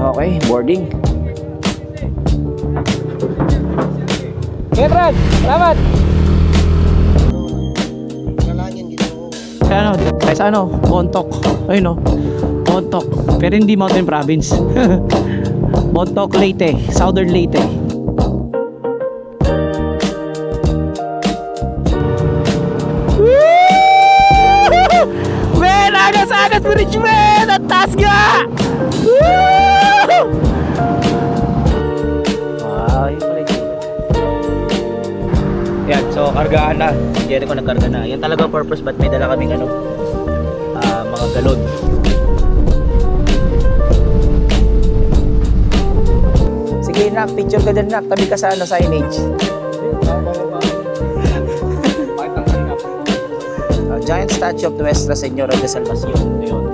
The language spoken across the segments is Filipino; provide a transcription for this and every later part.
Okay, boarding. Okay, Brad. Salamat. Ano, sa ano, Bontoc. Ayun no. Bontoc. Pero hindi Mountain Province. Bontoc, Leyte, Southern Leyte. Man, agas-agas bridge, man! Ang taas nga! Wow, yun pala yun. Yan, so kargaan na. Hindi ko nagkarga na. Yan talaga ang purpose ba't may dala kaming ano, mga galon. Sige nak, picture ka dyan nak. Tabi ka sa ano, signage. Giant statue of Nuestra Señora de Salvacion. Ayun.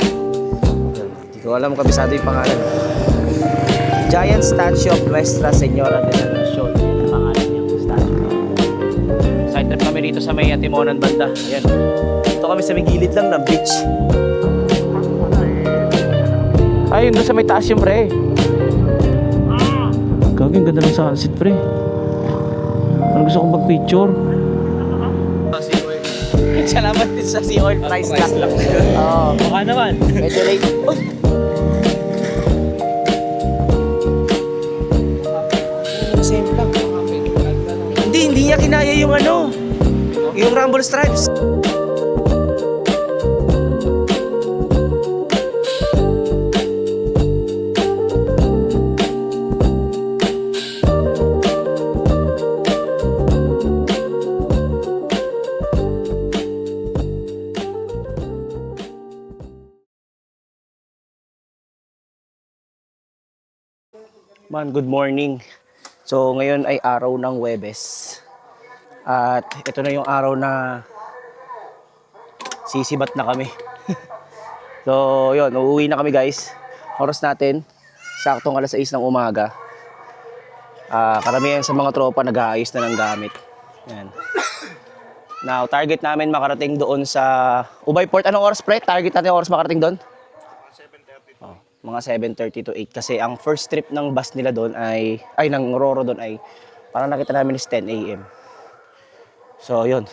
Hindi ko alam kabisado yung pangalan. Giant statue of Nuestra Señora de Salvacion. Yung pangalan niyang statue. Side trip kami dito sa may Timonan banda. Ayan. Dito kami sa may gilid lang ng beach. Ayun doon sa may taas yung pre. Gagawin ganda ng sunset pre. Parang gusto kong mag-picture. Salamat din sa sea oil price lang. Oo. Baka naman. Medyo late. Uy! Same lang. Hindi niya kinaya yung ano. Yung rumble stripes. Man, good morning. So ngayon ay araw ng Huwebes. At ito na yung araw na sisibat na kami. So yun, uuwi na kami guys. Oras natin, saktong alas 6 ng umaga. Karamihan sa mga tropa nag-aayos na ng gamit. Yan. Now, target namin makarating doon sa Ubay Port. Anong oras pre? Target natin oras makarating doon? Mga 7:30 to 8 kasi ang first trip ng bus nila doon ay ng Roro doon ay parang nakita namin is 10 AM. So yun,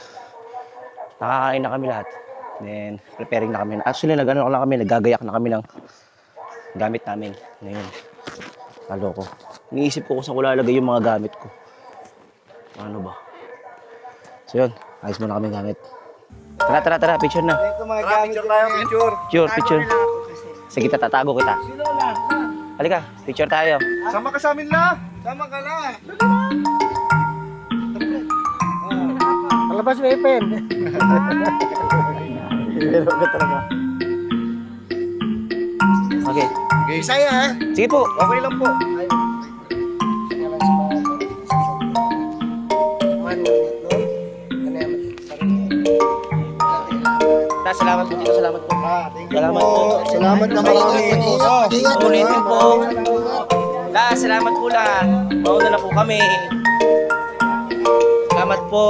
nakakain na kami lahat, then preparing na kami. Actually nag-ano lang kami, naggagayak na kami ng gamit namin ngayon. Lalo ko iniisip ko kung saan ko lalagay yung mga gamit ko, ano ba. So yun, ayos muna kami gamit. Tara, picture na. Picture tayo, Picture. Sige, tatago kita. Halika, picture tayo. Sama ka sa amin la. Sama ka la. Palabas mo ipin. Pero ka talaga. Okay. Okay, saya ha. Sige po. Okay lang po. Salamat po dito, salamat po. Salamat po. Salamat na marami. Ulitin po. Salamat po la. Mauna na po kami. Salamat po.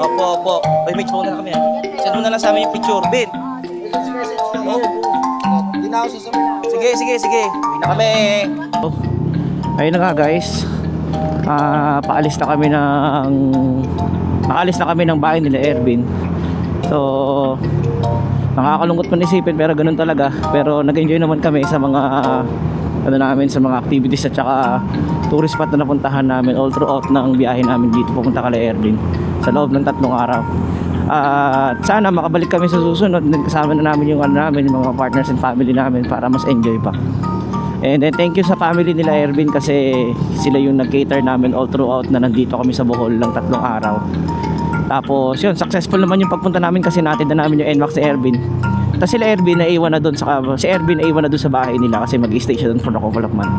Opo. Uy, may phone na kami. Send mo na lang sa amin yung picture. Ben. Sige. Uwi na kami. Ayun na nga guys. Paalis na kami ng bahay nila Ervin. So nakakalungkot man isipin pero ganun talaga. Pero nag-enjoy naman kami sa mga sa mga activities at saka tourist spot na napuntahan namin all throughout ng biyahe namin dito pupunta kala Ervin sa loob ng 3 araw. At sana makabalik kami sa susunod din kasama na namin yung mga partners and family namin para mas enjoy pa. And then thank you sa family nila Ervin kasi sila yung nag-cater namin all throughout na nandito kami sa Bohol ng 3 araw. Tapos yun, successful naman yung pagpunta namin kasi natin na namin yung NMAX sa Ervin. Tapos si Ervin naiwan na doon sa bahay nila kasi mag-stay siya doon for a couple of months.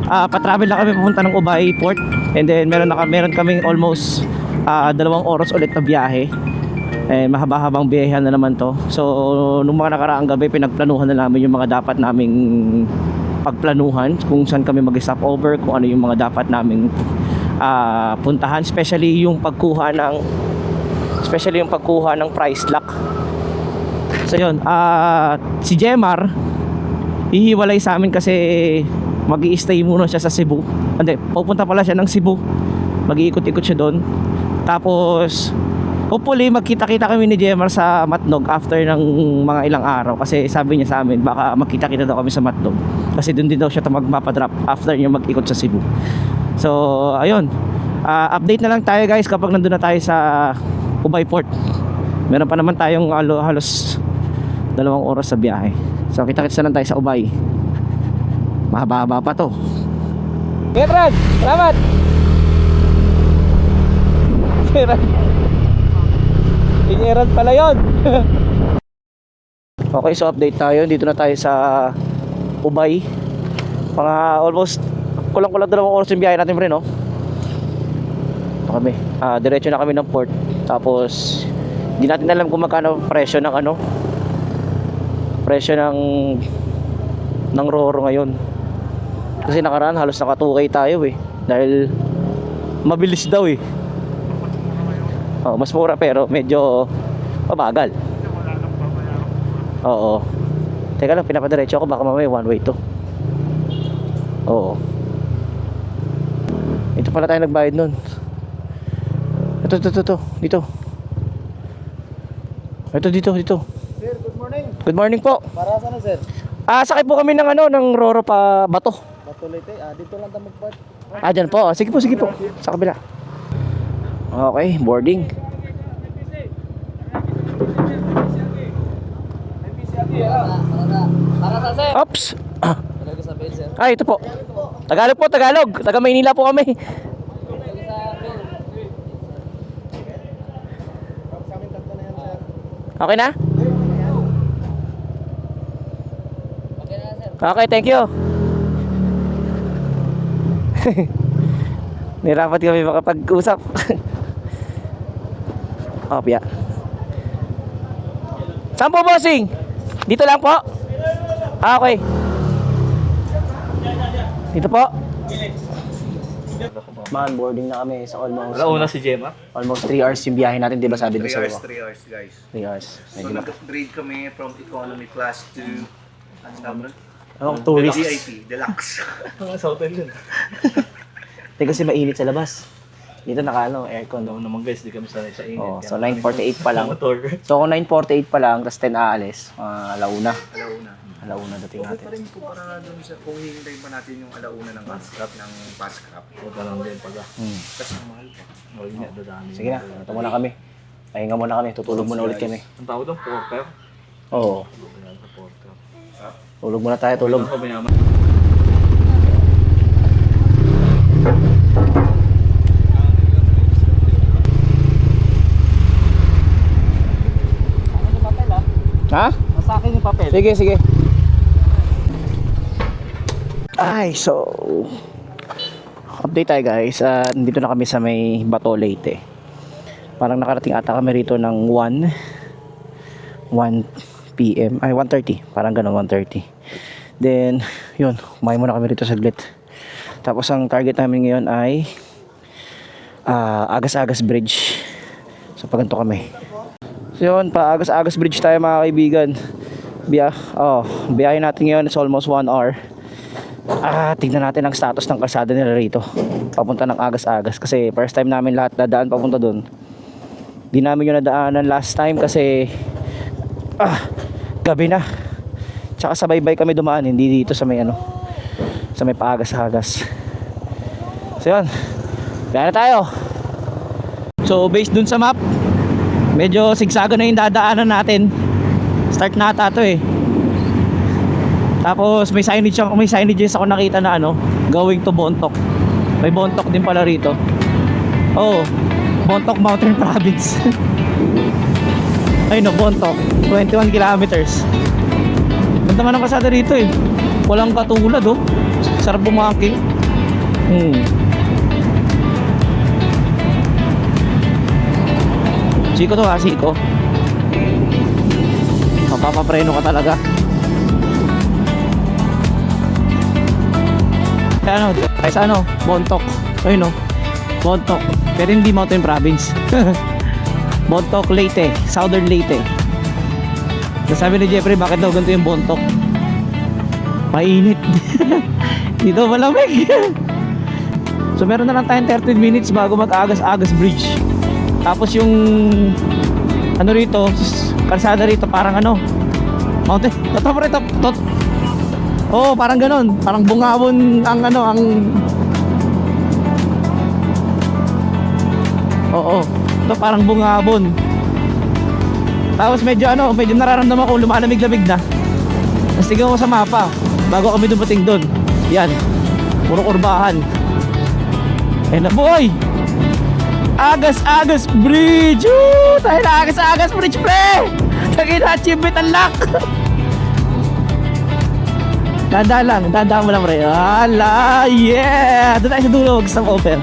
Pa-travel na kami pupunta ng Ubay Port and then meron kaming almost 2 oras ulit na biyahe. Mahaba-habang biyahe na naman to. So nung mga nakaraang gabi pinagplanuhan na namin yung mga dapat naming pagplanuhan, kung saan kami mag-stop over, kung ano yung mga dapat naming puntahan, especially yung pagkuha ng price lock So yun, si Jemar hihiwalay sa amin kasi mag-i-stay muna siya sa Cebu. Hindi, pupunta pala siya ng Cebu. Mag-iikot-ikot siya doon. Tapos hopefully magkita-kita kami ni Jemar sa Matnog after ng mga ilang araw, kasi sabi niya sa amin baka magkita-kita daw kami sa Matnog kasi doon din daw siya magpapadrop after niya mag-ikot sa Cebu. So ayun, update na lang tayo guys kapag nandun na tayo sa Ubay Port. Meron pa naman tayong halos 2 oras sa biyahe. So kita-kits na lang tayo sa Ubay. Mahaba-haba pa to. Petran, salamat. Inyeran pala yun. Okay, so update tayo. Dito na tayo sa Ubay. Mga almost kulang-kulang 2 oras yung biyahe natin, pre, no? Ito kami. Diretso na kami ng port. Tapos hindi natin alam kung magkano presyo ng presyo ng Roro ngayon. Kasi nakaraan halos naka 2K tayo eh. Dahil mabilis daw eh. Oh, mas mura pero medyo mabagal. Oo. Teka lang, pinapadiretso ako, baka mamaya one way to. Oo. Ito pala tayo nagbayad nun. Ito. Dito. Ito dito. Sir, good morning. Good morning po. Para saan sir? Sakay po kami ng ng Roro pa Bato. Batulite. Dito lang tayo magpart. Dyan po. Sige po. Sa kabila. Okay, boarding. Oops. Ito po. Tagalog po, Tagalog. Taga Maynila po kami. Okay na? Okay, thank you. Nirapat kami makapag-usap. Opya. Saan po, bossing? Dito lang po? Okay. Dito po. Man, boarding na kami sa Alauna si Gemma. almost 3 hours yung biyahe natin, di ba sabi ko 3 sa hours, iyo? 3 hours guys. 3 hours. So Medyo nag-upgrade kami from economy class to ano naman? tourist. VIP, deluxe. Ang hotel yun. Hindi kasi mainit sa labas. Dito aircon. Ano naman guys, di kami sanay sa init. Oh, so 9:48 pa lang. Motor. So kung 9:48 pa lang, tapos 10 aalis, alauna. Alauna dating Okay natin. pa rin kumpara doon sa kung hihintayin pa natin yung alauna ng pass crop. O ganun din pala. Kasi mahal pa. O yun nga, dadami. Sige na, ito muna kami. Pahinga muna kami, tutulog muna ulit kami. Ang tawag doon, porter. Oo. Sa porter. Tulog muna tayo, tulog. Ano ba yaman? Ha? Sa akin yung papel. Sige. Ay, so update tayo guys. Nandito na kami sa may Bato Leyte. Parang nakarating ata kami rito ng 1 PM. Ay, 1:30. Parang ganun, 1:30. Then, yun. Kumain muna kami rito saglit. Tapos ang target namin ngayon ay Agas-Agas Bridge. So, paganto kami. So yun, pa Agas-Agas Bridge tayo mga kaibigan. Biyahe natin ngayon is almost 1 hour. Tignan natin ang status ng kalsada nila rito papunta ng Agas-Agas, kasi first time namin lahat dadaan papunta doon. Di namin yung nadaanan last time kasi gabi na. Tsaka sabay-bay kami dumaan, hindi dito sa may sa may Paagas-Agas. So yun, biyahe na tayo. So based dun sa map, medyo sigsago na yung dadaanan natin. Start na ata to eh. Tapos may signages ako nakita na going to Bontoc. May Bontoc din pala rito. Bontoc Mountain Province. Ayun Bontoc, 21 kilometers. Ganda man ang kasada rito eh. Walang katulad Sarap bumangking. Siko to siko. Mapapapreno ka talaga. Kaya Bontoc. Ayun Bontoc. Pero hindi Mountain Province. Bontoc, Leyte, Southern Leyte. So sabi ni Jeffrey, bakit daw ganito yung bontok? Mainit. Dito malamig. So meron na lang tayong 30 minutes bago mag-Agas-Agas Bridge. Tapos yung ano rito, kalsada rito parang ano, mountain. Totoo pre, oh, parang ganon. Parang bungabon ang ano, ang oo. Ito parang bungabon. Tapos medyo ano, medyo nararamdaman ko lumalamig-lamig na. Tapos tingnan ko sa mapa bago kami dumating doon. Yan. Puro kurbahan. Eh na boy! Agas-Agas Bridge! Woo! Tayo na Agas-Agas Bridge, pre! Tagay na achievement unlock! Danda mo lang, pre. Ala! Yeah! Doon tayo sa dulo, mag-stop offer.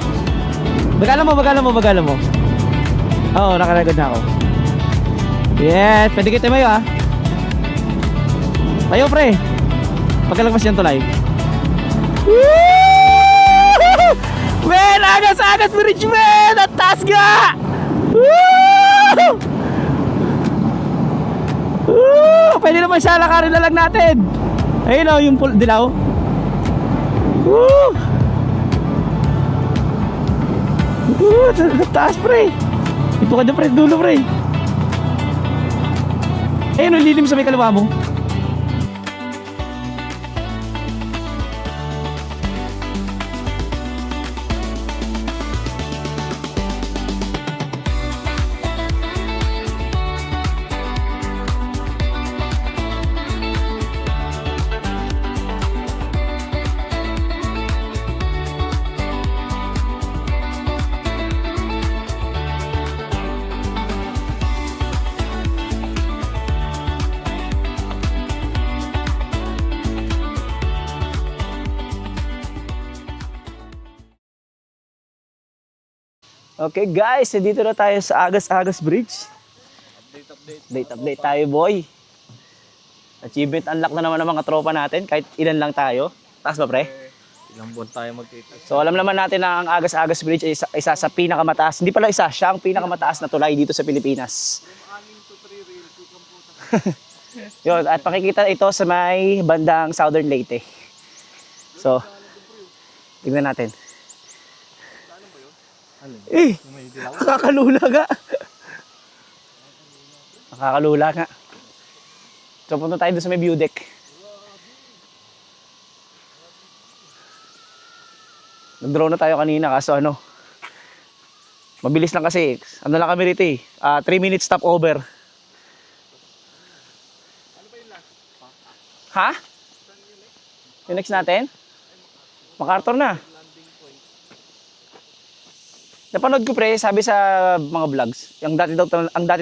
Bagala mo. Oo, nakarecord na ako. Yes! Pwede kita mayo, ha? Tayo, pre! Pagkalagpas yan tulay. Woo! Men! Agas-Agas Bridge, men! Ang taas nga! Woo! Woo! Pwede naman siya, lakarin na lang natin. Ayun o, yung dilaw. Woo! Woo! Taas, pre. Ito ka dyan, pre. Dulo, pre. Ayun o, lilim sa may kalawa mo. Okay guys, dito na tayo sa Agas-Agas Bridge. Update tayo, boy. Achievement unlock na naman ng mga tropa natin, kahit ilan lang tayo. Taas ba, pre? Ilang buwan tayo magkita. So alam naman natin na ang Agas-Agas Bridge ay isa sa pinakamataas. Hindi pala isa, siya ang pinakamataas na tulay dito sa Pilipinas. Yun, at pakikita ito sa may bandang Southern Leyte. So, tingnan natin. Eh, nakakalula nga. Nakakalula nga. So, punta tayo doon sa may view deck. Nag-drone na tayo kanina kaso ano, mabilis lang kasi. Ano lang kami rito eh. 3 minutes stopover. Ha? Yung next natin? MacArthur na. Napanood ko pre, sabi sa mga vlogs, ang dati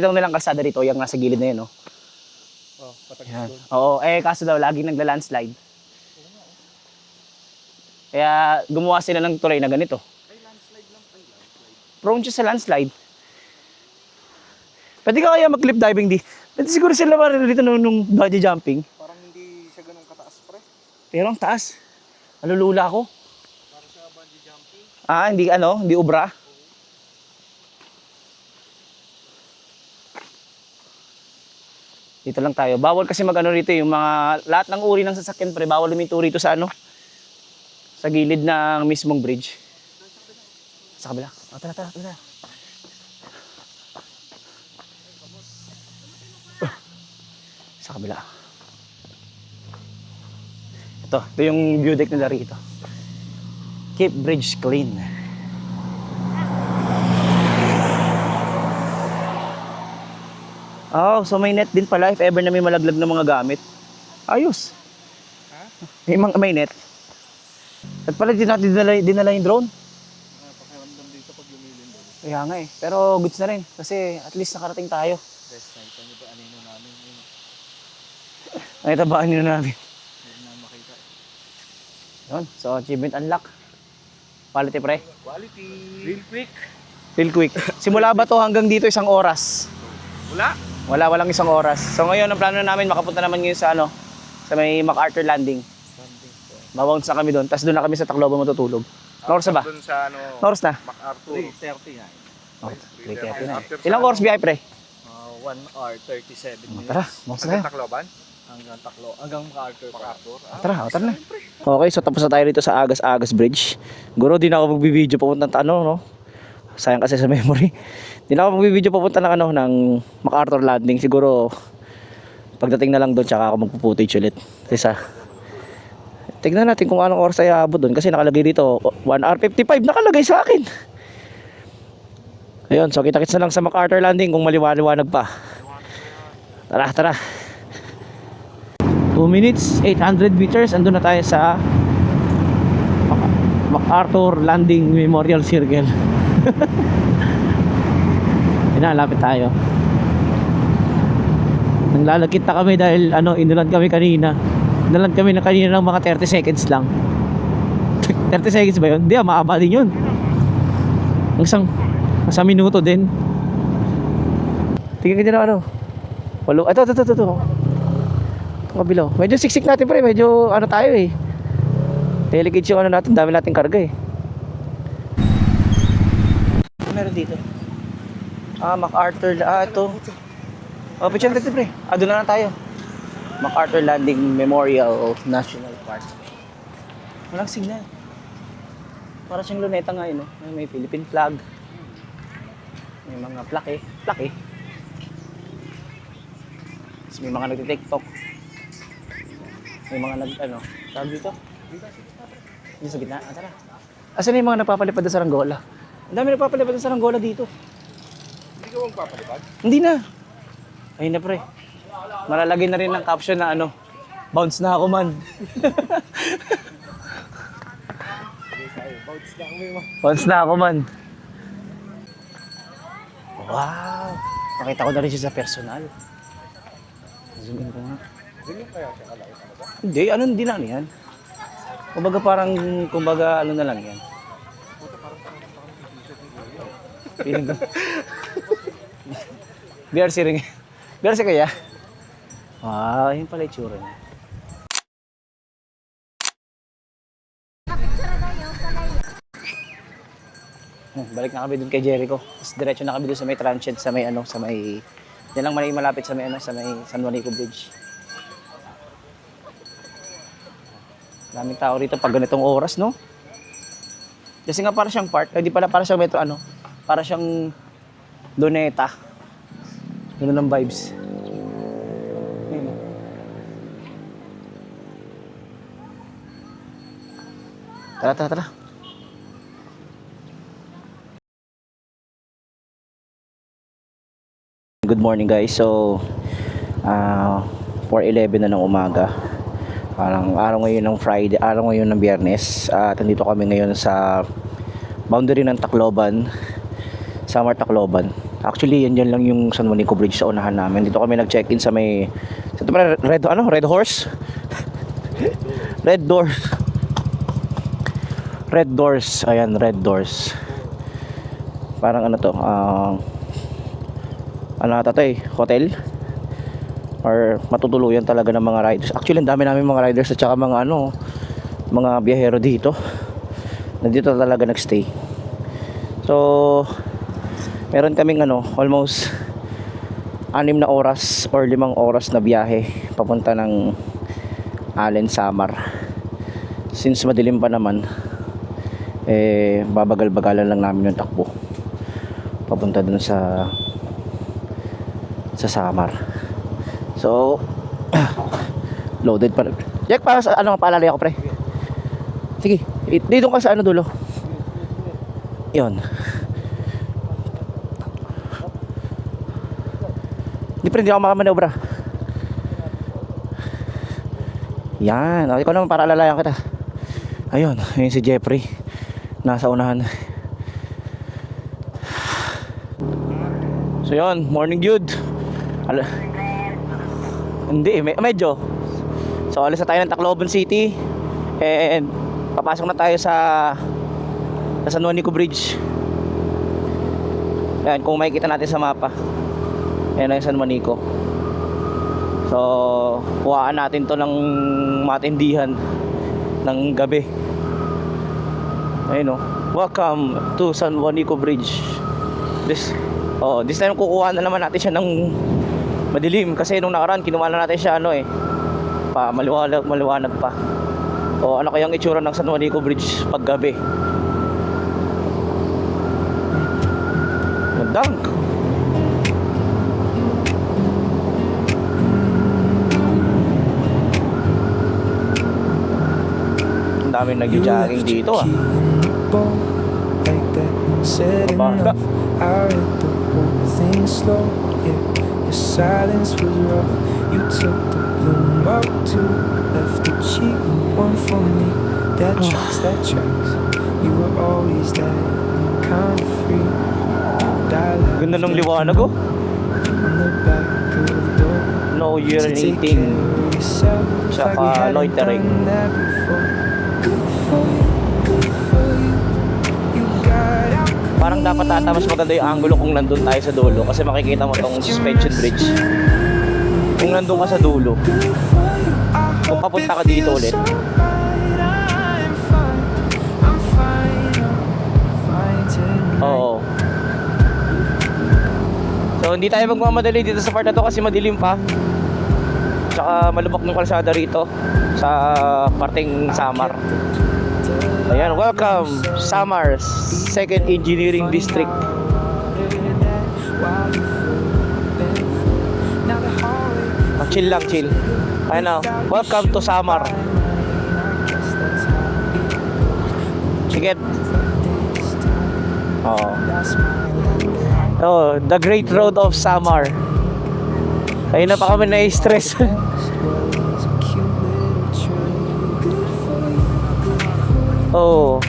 daw nilang kalsada rito, yung nasa gilid na yun, no? Oh, Yan. Oo, eh kaso daw laging nagla-landslide. Kaya gumawa sila ng tulay na ganito. Prone siya sa landslide. Pwede ka kaya mag-cliff diving di? Pwede siguro sila dito nung bungee jumping. Parang hindi siya ganun kataas, pre. Pero ang taas. Nalulula ako. Parang siya bungee jumping. Ah, hindi ubra. Dito lang tayo. Bawal kasi mag-ano rito yung mga lahat ng uri ng sasakyan pre, bawal luminto rito sa ano. Sa gilid ng mismong bridge. Sa kabila. Oh, tara. Sa kabila. Ito yung view deck nila rito. Keep bridge clean. Oh, so may net din pala if ever na may malaglag na mga gamit. Ayos. Ha? May net. At pala din natin dinala yung drone. Pakiramdam dito pag lumilin doon. Kaya nga eh. Pero goods na rin. Kasi at least nakarating tayo. Best night. Ano ba anino namin yun? Nakitabaan nyo namin. Hindi na makita. Yun. So, achievement unlock. Quality pre. Quality. Real quick. Real quick. Simula ba to hanggang dito 1 oras? Walang 1 oras. So ngayon ang plano namin makapunta naman ngayon sa ano, sa may MacArthur Landing. Babounce na kami doon, tapos doon na kami sa Tacloban matutulog. Norsa ba? Doon sa ano, Norsa na? MacArthur. 3:30 nga. Oh, 3:30 na eh. Ilang oras biyahe pre? 1 hour 37 minutes. Tara, mas na. Hanggang Tacloban? Hanggang Taklo. Hanggang MacArthur. MacArthur? Tara na. Okay, so tapos na tayo dito sa Agas Bridge. Guro, di na ako magbibideo papunta ng no? Sayang kasi sa memory. Di na ako magbibideo papunta ng ng MacArthur Landing. Siguro, pagdating na lang doon, tsaka ako magpo-footage ulit. Isa. Tignan natin kung anong oras tayo abot doon. Kasi nakalagay dito, 1 hour 55 nakalagay sa akin. Ayun, so kita-kits na lang sa MacArthur Landing kung maliwanag pa. Tara. 2 minutes, 800 meters, andun na tayo sa MacArthur Landing Memorial Circle. Lapit tayo. Naglalakit na kami dahil inulan kami kanina. Inulan kami na kanina ng mga 30 seconds lang. 30 seconds ba yun? Hindi, maaba din yun. Isang minuto din. Tingnan ka na walo. Ito. Kabilo. Medyo siksik natin pre, medyo tayo eh. Delicate yung natin, dami nating karga eh. Meron dito. MacArthur, ito. Picture natin pre. Doon na lang tayo. MacArthur Landing Memorial National Park. Walang signal. Para siyang luneta nga no? May Philippine flag. May mga plaque. Tapos may mga nagti-tiktok. May mga tawag dito? Dito sa gitna. Tara. Asan na yung mga nagpapalipad sa Saranggola? Ang dami nagpapalipad sa Saranggola dito. Hindi ka magpapalipad? Hindi na. Ayun na pre. Malalagay na rin ng caption na bounce na ako man. Bounce na ako man. Wow. Makita ko na rin siya sa personal. Zoom in ko nga. Ganyan kaya siya kalaki talaga? Hindi, hindi na yan. Kumbaga na lang yan. Feeling ko. BRC rin. BRC kaya? Wow, yun pala itsura niya. Balik na kami dun kay Jericho. Tapos diretso na kami dun sa may transient, sa may yan lang malapit sa may sa may San Juanico Bridge. Daming tao rito pag ganitong oras, no? Kasi nga para siyang park, hindi pala para siyang metro para siyang Doneta. Ganun ang vibes. Ayun. Tara. Good morning guys. So 4:11 na ng umaga. Parang araw ngayon ng Friday, araw ngayon ng Biyernes. At nandito kami ngayon sa boundary ng Tacloban, Samar Tacloban. Actually, yan lang yung San Juanico Bridge sa unahan namin. Dito kami nag-check-in sa may Red Horse? Red Doors. Red Doors. Ayan, Red Doors. Parang hotel? Or matutuluyan talaga ng mga riders. Actually, ang dami namin mga riders at saka mga mga biyahero dito. Nandito talaga nagstay. So, meron kaming almost 6 na oras or 5 oras na biyahe papunta ng Allen, Samar. Since madilim pa naman, babagal-bagalan lang namin yung takbo papunta dun sa Samar. So, loaded pa rin. Jack, para sa paalala ako pre. Sige, dito ka sa dulo. Yun. Hindi ako makamanobra. Yan, ikaw naman para alalayan kita. Ayun si Jeffrey. Nasa unahan. So yun, morning Jude. Hindi, medyo. So alis na tayo ng Tacloban City. And papasok na tayo sa San Juanico Bridge. Yan, kung makikita natin sa mapa. Yan ang San Juanico. So kuhaan natin to ng matindihan ng gabi. Ayun Welcome to San Juanico Bridge. Oh, this time kukuha na naman natin siya ng madilim kasi nung nakaraan kinuha na natin siya ano pa maliwanag pa. O ano kayang itsura ng San Juanico Bridge paggabi? Magdang. Ang daming nag-jogging dito ah. Mababa. I read the whole thing slow, yeah. Your silence was rough. You took the bloom out too, left the cheap one for me. That tracks, that tracks. You were always that kind of free. Ganda ng liwanag oh. On the back of the door. No To take urinating. care of yourself, Tsaka like we hadn't loitering. done that before. Good for you, good for you. You got out. Parang dapat ata mas maganda yung angulo kung nandun tayo sa dulo kasi makikita mo tong suspension bridge. Kung nandun ka sa dulo, kung papunta ka dito ulit, oo. So hindi tayo magmamadali dito sa part na to kasi madilim pa. Tsaka malubak ng kalsada rito sa parteng Samar. Ayan, welcome Samar 2nd Engineering District. Chill lang, chill. Ayun na, welcome to Samar. Sige. Oh, the Great Road of Samar. Ayun na pa kami na-stress. Oh.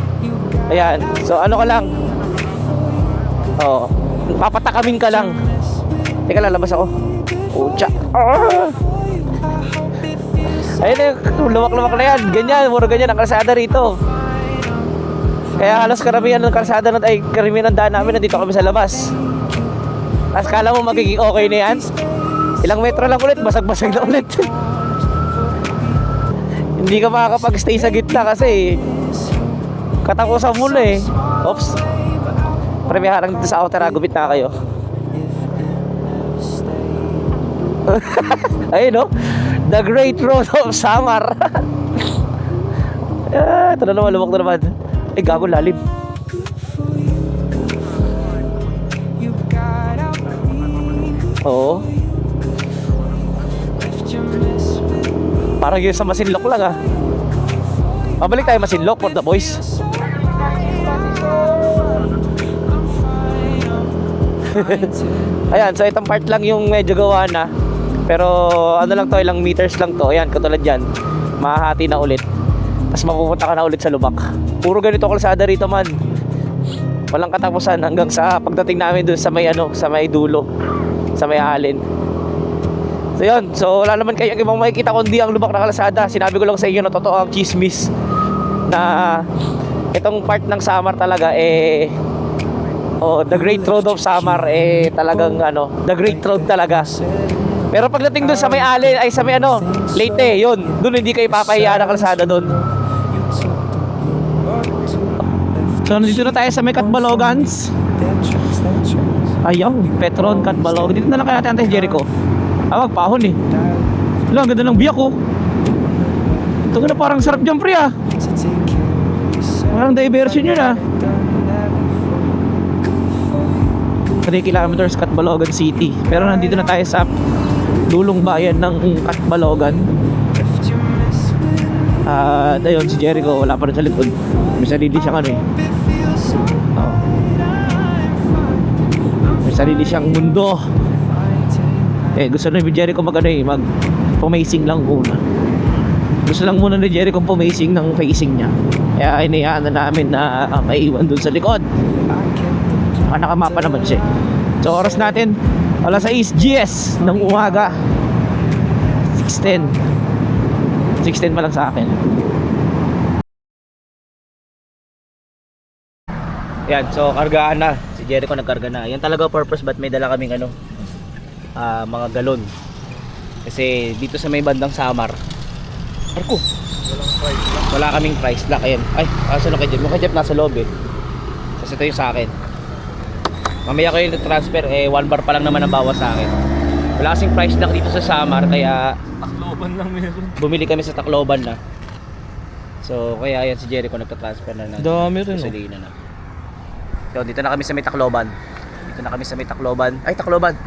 Ayan. So ano ka lang? Oh. Papatakamin ka lang. Teka, lalabas ako. Pucha. Ah! Ayun na, luwak-luwak na yan. Ganyan, muro ganyan ang kalsada rito. Kaya halos karamihan ng kalsada ay karamihan ng daan namin nandito kami sa labas. Tapos kala mo magiging okay na yan? Ilang metro lang ulit, basag-basag na ulit. Hindi ka makakapag-stay sa gitna kasi katakusan mo na eh. Oops. Pre, may harang dito sa outer, gupit na kayo. Ayun no? The Great Road of Samar. Ito na naman, lumok na naman. Ay, gago, lalim. Oo. Parang yun sa Masinloc lang ah. Mabalik tayo Masinloc for the boys. Ayan, so itong part lang yung medyo gawa na. Pero ano lang to, ilang meters lang to. Ayan, katulad yan. Mahahati na ulit. Tapos mapupunta ka na ulit sa Lubak. Puro ganito kalsada rito man. Walang katapusan hanggang sa pagdating namin dun sa may ano, sa may dulo, sa may Alin. So yun, so wala naman kayong ibang makikita kundi ang Lubak na kalsada. Sinabi ko lang sa inyo na totoo ang chismis na itong part ng Samar talaga the Great Road of Samar talagang ano, the Great Road talaga. Pero pagdating dun sa may Alin, ay sa may ano, Leyte, yun, dun hindi kayo papahiya ng kalsada dun. So nandito na tayo sa may Catbalogans. Ayaw, Petron, Catbalog. Dito na lang kaya natin Antes Jericho. Magpahon eh. Wala, ang ganda ng biyak oh. Ito na parang sarap dyan pre ah. Parang diversion yun ah. 3 kilometers Catbalogan City. Pero nandito na tayo sa dulong bayan ng Catbalogan. At ayun, si Jericho wala pa rin sa likod. May sarili siyang ano eh. May sarili siyang mundo. Gusto na ni Jericho mag pumacing lang muna. Gusto lang muna ni Jericho pumacing ng facing niya. Kaya inayaan na namin na maiwan dun sa likod. Nakamapa naman siya. So oras natin alas 6 GS ng umaga. 6:10 pa lang sa akin. Yan, so kargaan na. Si Jericho nagkarga na. Yan talaga purpose ba't may dala kaming mga galon. Kasi dito sa may bandang Samar, Arko, wala kaming price lock. Ayan. Ay, asa na kay Jeff? Yung kay Jeff nasa loob eh. Kasi ito yung sa akin. Mamaya kayo transfer, 1 bar pa lang naman ang bawas sa akin. Wala kasing price lock dito sa Samar, kaya Takloban lang meron. bumili kami sa Tacloban na. So, kaya yan si Jericho nagta-transfer na ng Dami rin, gasolina na. So, dito na kami sa may Tacloban. Dito na kami sa may Tacloban. Ay, Tacloban.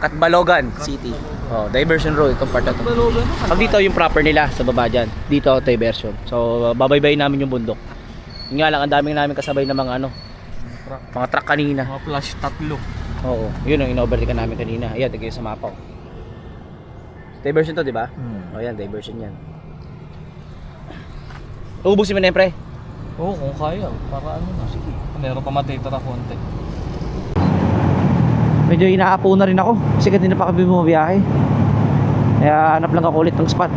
Catbalogan City. Oh, diversion road itong part na to. Pag dito yung proper nila sa baba dyan. Dito diversion. So, babaybayin namin yung bundok. Yun nga lang, ang daming namin kasabay na mga ano, mga truck kanina. Mga flash tatlo. Oo, yun ang in-overtake namin kanina. Ayan, tigil sa mapaw. Diversion to, di ba? O yan, diversion yan. Ubusin mo na yan, pre. Oo, kung kaya. Para ano na. Sige. Meron pa matitira konti. Medyo inaapo na rin ako kasi kanina pa kami bumabiyahe. Kaya hanap lang ako ulit ng spot.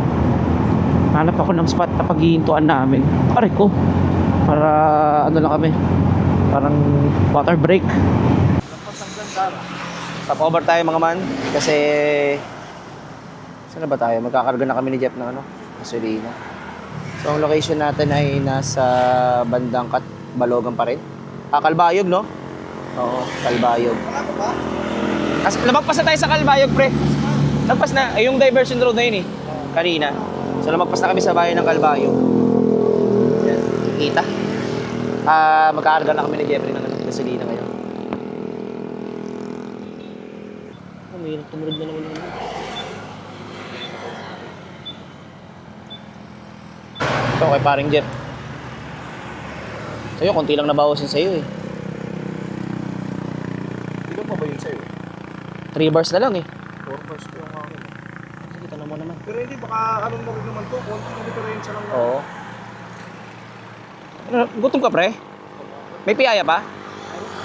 Hanap ako ng spot na paghihintuan namin. Pare ko. Para ano lang kami. Parang water break. Stop over tayo mga man. Kasi saan na ba tayo? Magkakarga na kami ni Jeff ng ano? Gasolina. So ang location natin ay nasa bandang Balogan pa rin. Kalbayog, no? Oo, Kalbayog. Kasi lumagpas na tayo sa Kalbayog, pre. Lagpas na. Ay, yung diversion road na yun eh. Kanina. So lumagpas na kami sa bayan ng Kalbayog. Yan. Kita. Magkakarga na kami ni Jeffrey ng gasolina ngayon. May tumurod na naman yun. Ito kay paring Jeff. Sa'yo, konti lang nabawasan sa'yo eh. Ilan pa ba yun sa'yo? 3 bars na lang eh. 4 bars pa yung akin. Sige, tanong mo naman. Pero hindi, baka anong na rin naman to. Konti na diferensya lang. Oo. Gutom ka, pre? May piyaya pa?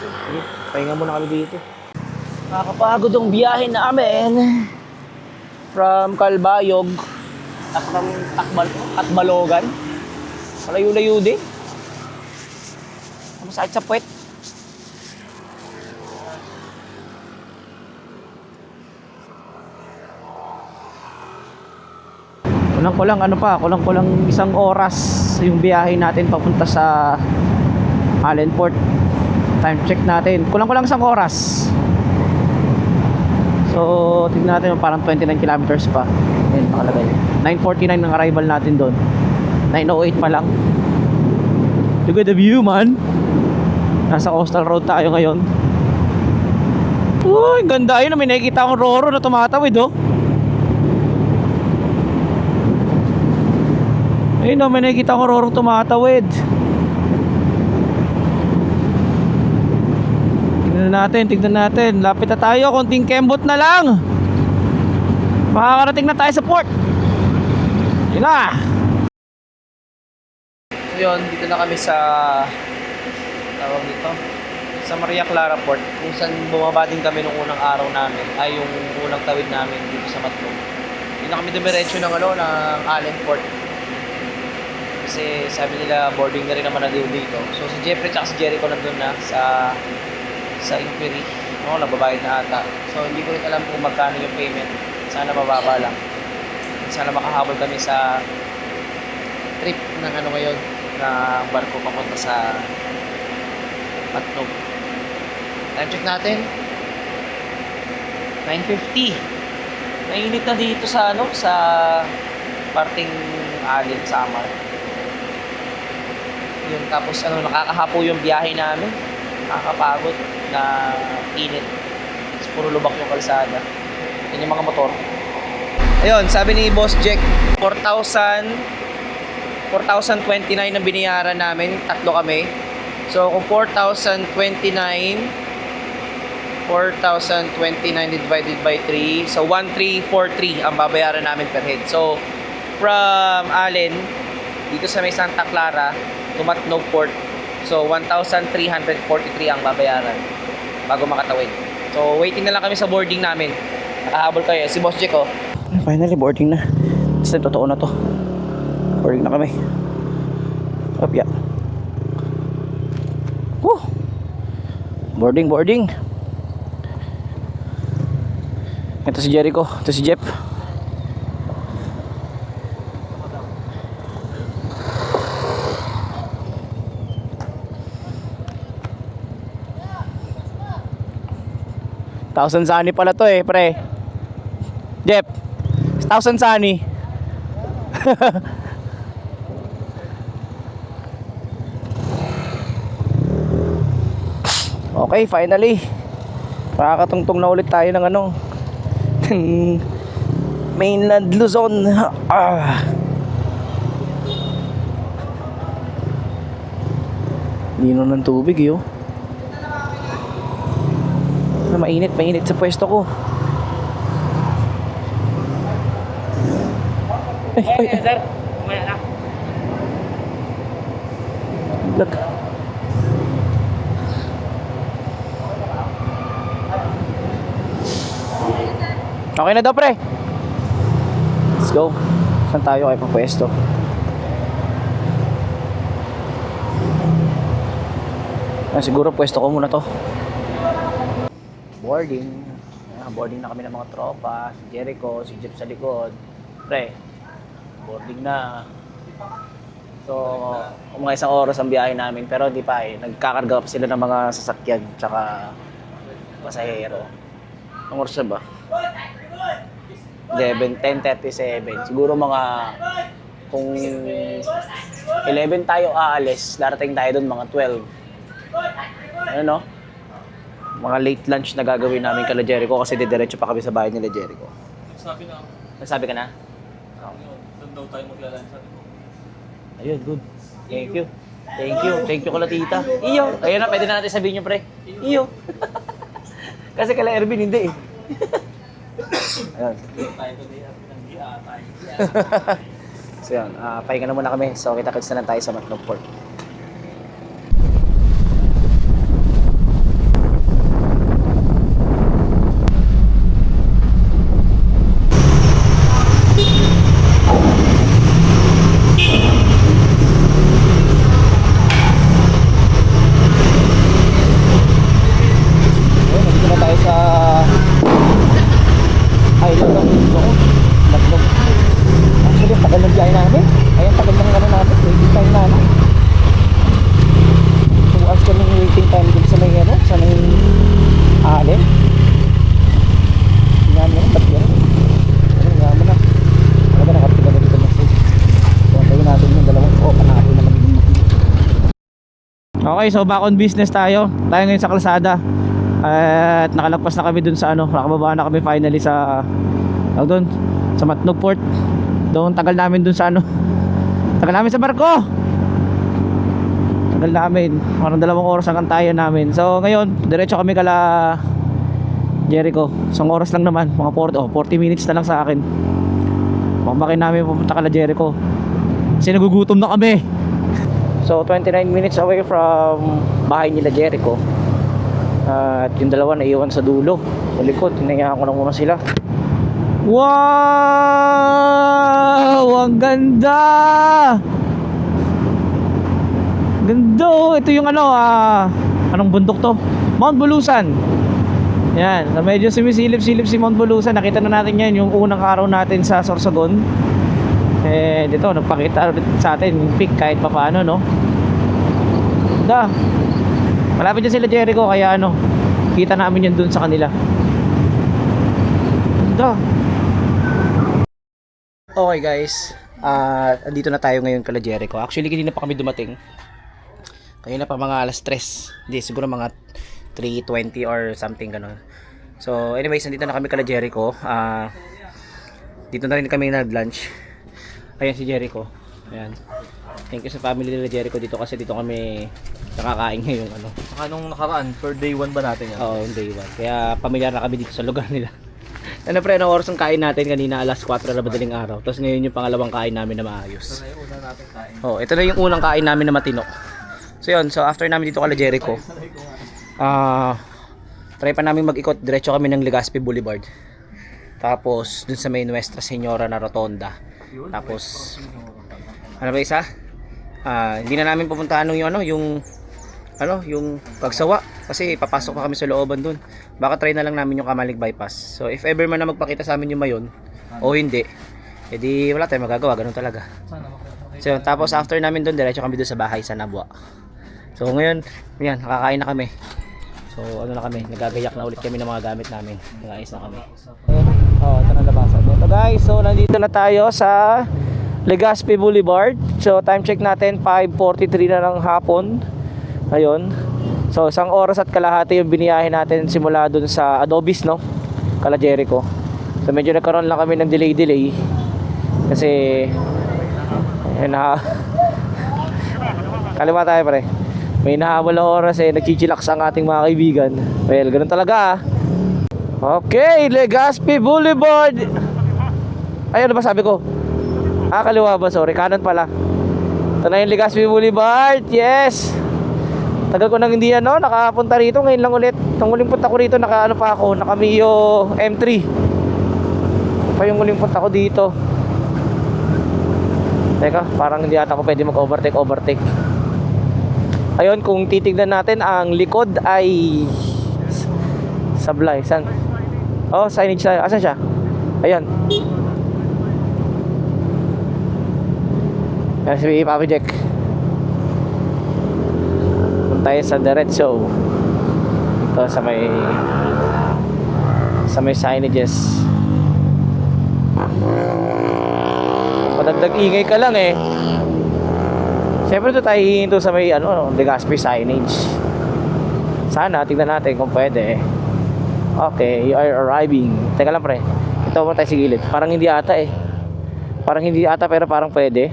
Sige, pahinga muna kami dito. Nakakapagod ang biyahe namin. From Calbayog at Balogan. Malayo-layo din. Masakit sa puwet. Kulang-kulang 1 oras yung biyahe natin papunta sa Allenport. Time check natin. Kulang-kulang 1 oras. So, tignan natin parang 29 kilometers pa. Ayun, nakalagay. 9:49 ang arrival natin doon. 9:08 pa lang. Look at the view, man. Nasa coastal road tayo ngayon. Uy, ganda yun. May nakikita akong Roro na tumatawid, oh. Ayun, oh, may nakikita akong Roro tumatawid. Tignan natin. Lapit na tayo. Konting kembot na lang. Makakarating na tayo sa port. Yun na. So yun, dito na kami sa tawag dito, sa Maria Clara Port, kung saan bumaba din kami nung unang araw namin, ay yung unang tawid namin dito sa Matlog. Hindi na kami dumiretso ng ng Allenport. Kasi sabi nila boarding na rin naman na dito. So si Jeffrey at si Jericho nandun na sa inquiry. No, nababayad na ata. So hindi ko rin alam kung magkano yung payment. Sana mababa lang. Sana makahabol kami sa trip ng ngayon na barko papunta sa Matlog. Time check natin 9:50. Mainit na dito sa sa parting Allen, Samar. Yun, tapos nakakahapo yung biyahe namin. Nakakapagod na init. Tapos puro lubak yung kalsada. Yan yung mga motor. Ayun, sabi ni Boss Jack, 4,029 ang binayaran namin. Tatlo kami. So kung 4,029 divided by 3, so 1,343 ang babayaran namin per head. So from Allen dito sa may Santa Clara to Matnog Port, so 1,343 ang babayaran bago makatawid. So waiting na lang kami sa boarding namin. Nakahabol kayo si Boss Jack, oh. Finally boarding na. Basta totoo na to. Boarding na kami. Up ya. Woo! Boarding. Ito si Jericho, ito si Jeff. 1,000 Sunny pala to eh, pre. Jeff, 1,000 Sunny. Okay, finally. Makakatungtong na ulit tayo ng ano, ng mainland Luzon. Lino ng tubig yun. Mainit sa pwesto ko. Sir, kumaya na. Look. Okay na daw, pre. Let's go. Saan tayo kayo papwesto? Siguro pwesto ko muna to. Boarding. Boarding na kami ng mga tropa. Si Jericho, si Jeff sa likod. Pre, boarding na. So, mga isang oras ang biyahe namin. Pero di pa eh. Nagkakarga pa sila ng mga sasakyan. Tsaka pasahero. Ang oras na ba? 10:37. Siguro mga kung 11 tayo aalis, darating tayo doon mga 12. Ano no? Mga late lunch na gagawin namin kala Jericho kasi didiretso pa kami sa bahay nila Jericho. Sabi na ako. Nasabi ka na? Doon daw tayo maglalan sa ko. Ayun, good. Thank you. Thank you kala tita. Iyo. Ayun na, pwede na natin sabihin nyo, pre. Iyo. Kasi kala Ervin, hindi eh. Ayun. Tayo today at nag-ia tayo. So yun, pahinga na muna kami. So kita-kits na lang tayo sa Matnog Port. Okay, so back on business tayo. Tayo ngayon sa kalsada. At nakalagpas na kami dun sa ano, nakababa na kami finally sa doon, sa Matnog Port. Doon tagal namin dun sa ano. Tagal namin sa barko. Tagal namin. Parang 2 oras ang antayan namin. So ngayon, diretso kami kala Jericho. Isang oras lang naman, mga 40 minutes na lang sa akin. Bakbakin namin pupunta kala Jericho. Kasi nagugutom na kami. So 29 minutes away from bahay nila Jericho. At yung dalawa naiwan sa dulo, sa likod. Hinayaan ko na muna sila. Wow! Ang ganda! Ganda! Ito yung ano, anong bundok to? Mount Bulusan. Yan, medyo sumisilip-silip si Mount Bulusan. Nakita na natin yan yung unang araw natin sa Sorsogon. Eh, dito, nagpakita sa atin yung peak kahit pa paano, no? Da. Malapit dyan sila Jericho, kaya ano, kita namin yan dun sa kanila. Da. Okay guys, andito na tayo ngayon kala Jericho. Actually, kanina pa kami dumating. Kanina pa mga alas 3. Hindi, siguro mga 3:20 or something gano'n. So, anyways, nandito na kami kala Jericho. Dito na rin kami nag-lunch. Ayan si Jericho. Ayan. Thank you sa family nila Jericho dito kasi dito kami nakakain ngayong ano. Saka nung nakaraan, for day 1 ba natin yan? Oo, day 1. Kaya pamilyar na kami dito sa lugar nila. Ano pre, anong oras ang kain natin kanina alas 4 na madaling araw. Tapos ngayon yung pangalawang kain namin na maayos. Ito na yung una natin kain. Oh, ito na yung unang kain namin na matino. So yun, so after namin dito kala Jericho, try pa namin mag-ikot, diretso kami ng Legazpi Boulevard. Tapos dun sa may Nuestra Señora na Rotonda. Tapos ano ba isa? Hindi na namin pupuntahan yung yung Pagsawa kasi papasok pa kami sa looban dun. Baka try na lang namin yung Kamalig Bypass. So if ever man na magpakita sa amin yung Mayon o hindi, edi wala tayong magagawa, ganun talaga. So tapos after namin dun, diretso kami dun sa bahay sa Nabwa. So ngayon, yan, nakakain na kami. So So ano na kami, nagagayak na ulit kami ng mga gamit namin. Nag-ayos na kami. Oh, ito na labasan. Ito guys, so nandito na tayo sa Legazpi Boulevard. So time check natin 5:43 na ng hapon. Ayun. So 1 oras at kalahati yung biniyahe natin simula dun sa Adobis, no? Kala Jericho. So medyo nagkaroon lang kami ng delay kasi kaliwa tayo pre. May nahabol na oras nagchichillax ang ating mga kaibigan. Well, ganun talaga Okay, Legazpi Boulevard. Ay, ano ba sabi ko? Kaliwa ba? Sorry, kanan pala. Ito na yung Legazpi Boulevard. Yes. Tagal ko nang hindi nakapunta rito. Ngayon lang ulit. Nung uling punta ko rito, naka Mio M3. Pa yung uling punta ko dito. Teka, parang hindi ata ako pwede mag-overtake. Ayun, kung titignan natin, ang likod ay sablay. Saan? Oh, signage tayo. Asan siya? Ayan. Ayan si Papa Jack. Punta tayo sa diretso. Ito sa may signages. Padagdag ingay ka lang Siyempre ito tayo hihinto sa may Legazpi signage. Sana tingnan natin kung pwede. Okay, you are arriving. Teka lang pre. Ito mo tayo sa gilid. Parang hindi ata Parang hindi ata pero parang pwede.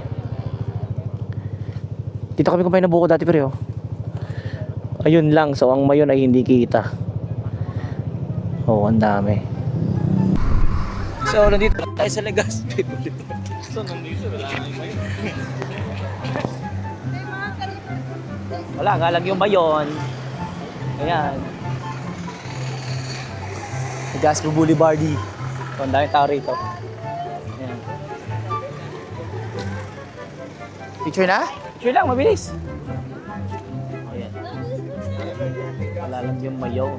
Dito kami kumain ng buko dati pre Ayun lang. So ang mayon ay hindi kita. Oh, ang dami. So nandito tayo sa Legazpi Boulevard. So, nandito, wala na yung mayon. Wala nga lang yung mayon. Ayan. Legazpi Boulevard. Ang daming tao rito. Ayan. Picture na? Picture lang, mabilis. Ayan. Wala lang yung mayon.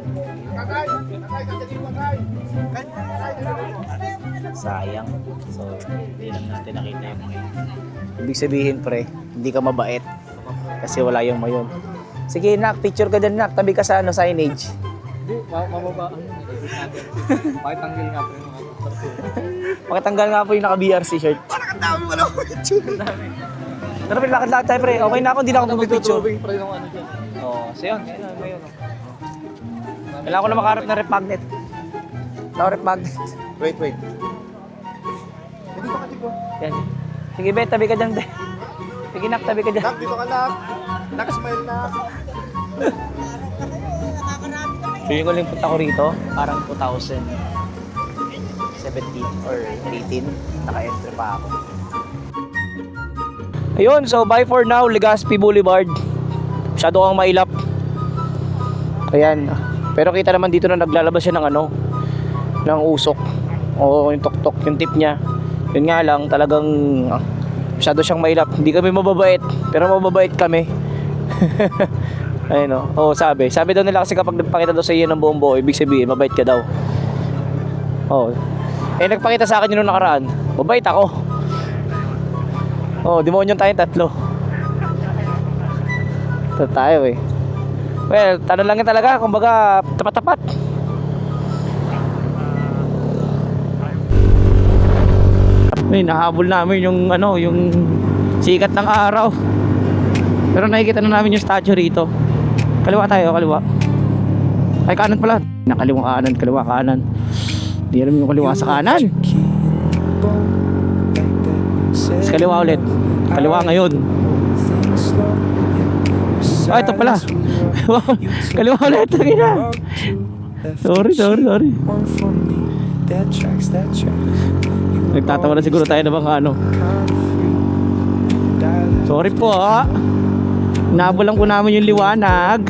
Sayang. So, hindi lang natin nakita yung mayon. Ibig sabihin pre, hindi ka mabait. Kasi wala yung mayon. Sige nak, picture ka dyan nak. Tabi ka sa signage. Hindi, mababa. Edit natin. Pakitanggal nga po yung mga Pakitanggal nga po yung naka-BRC shirt. Parang dami mo lang picture. Pero lakad-lakad tayo pre. Okay na ako, hindi na ako mag-picture. pre ng ano dyan. Oo, so yun. Mayon. Kailangan ko na makaharap ng rep magnet. Rep magnet. Wait. Yan. Sige be, tabi ka dyan be. Sige nak, tabi ka dyan. Nak, dito ka nak. Nak-smile na. Feeling ko lang punta ko rito, parang 2017 or 18, naka-enter pa ako. Ayun, so bye for now, Legazpi Boulevard. Masyado kang mailap. Ayan. Pero kita naman dito na naglalabas siya ng ng usok. O yung tok-tok, yung tip niya. Yun nga lang, talagang masyado siyang mailap. Hindi kami mababait, pero mababait kami. Ayun sabi daw nila kasi kapag nagpakita daw sa iyo ng buong buo, ibig sabihin mabait ka daw. Nagpakita sa akin yun nung nakaraan, mabait ako. Demonyo tayong tatlo. Ito tayo Well, tanong lang yan talaga, kumbaga tapat-tapat. Nahabol namin yung yung sikat ng araw. Pero nakikita na namin yung statue rito. Kaliwa tayo, kaliwa. Ay, kanan pala. Kaliwa kanan. Hindi alam yung kaliwa sa kanan. Sa kaliwa ulit. Kaliwa ngayon. Ito pala. Kaliwa ulit. Sorry. Nagtatawa na siguro tayo ng mga Sorry po Nabulang ko namin yung liwanag.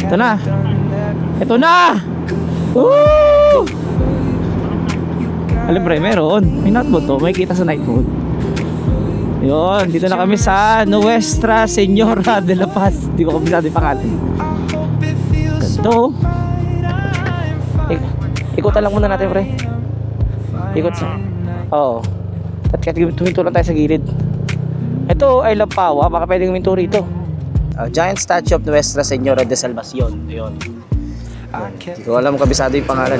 Ito na Woo! Alam pre, meron. May night mode may kita sa night mode. Yun, dito na kami sa Nuestra Señora de la Paz. Di ko kabisado yung pangalan. Ganto Ikutan lang muna natin pre. Ikot sa At kahit tuminto lang tayo sa gilid. Ito ay Lampawa, baka pwedeng huminto rito. Giant Statue of Nuestra Señora de Salvacion. Ayun. Hindi ko alam kabisado yung pangalan.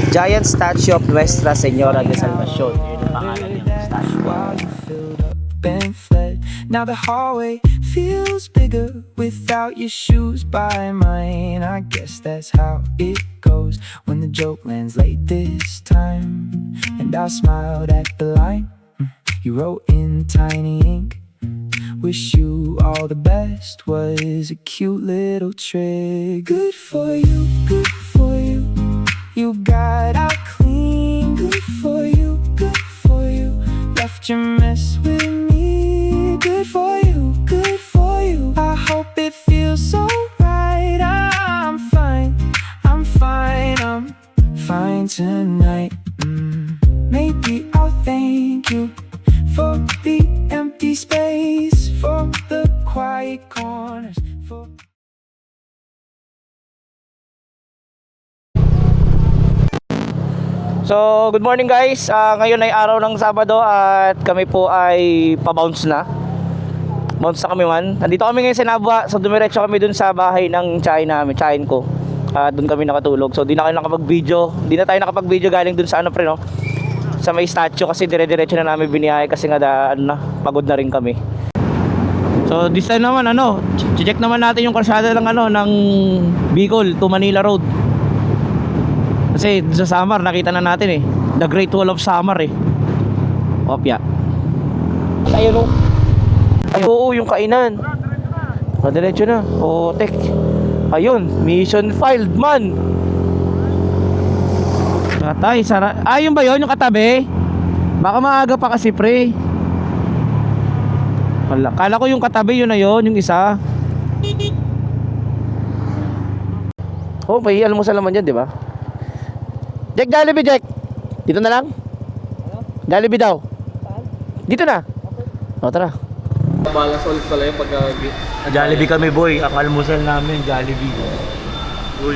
Giant Statue of Nuestra Señora de Salvacion. Yun yung pangalan yung statue. while you filled up and fled. Now the hallway feels bigger without your shoes by mine. I guess that's how it goes when the joke lands late this time. And I smiled at the line you wrote in tiny ink. Wish you all the best was a cute little trick. Good for you, good for you. You got out clean. Good for you, good for you. Left your mess with me. Good for you, good for you. I hope it feels so right. I'm fine, I'm fine, I'm fine tonight. Maybe I'll thank you for the empty space, for the quiet corners, for So, good morning guys. Ngayon ay araw ng Sabado at kami po ay pa-bounce na. Bounce na kami man. Nandito kami ngayon sa Nabwa. So, dumiretso kami dun sa bahay ng tiyahin namin, tiyahin ko. Dun kami nakatulog. So, di na kayo nakapag-video. Di na tayo nakapag-video galing dun sa ano pre no? Sa may statue kasi dire-diretso na namin biniyahe kasi nga pagod na rin kami. So, this time naman check naman natin yung kalsada ng ng Bicol to Manila Road. Kasi sa Samar nakita na natin The Great Wall of Samar Opya. Ayun Ay oo, yung kainan. Diretso na. Tek. Ayun, mission filed man. Patay, yun ba yun? Yung katabi? Baka maaga pa kasi pre. Wala. Kala ko yung katabi yun na yun, yung isa. May almusal naman dyan, di ba? Jack, Jollibee, Jack. Dito na lang? Jollibee daw. Dito na. Tara. Balas ulit pala yung pagka... Jollibee kami boy, ang almusal namin Jollibee.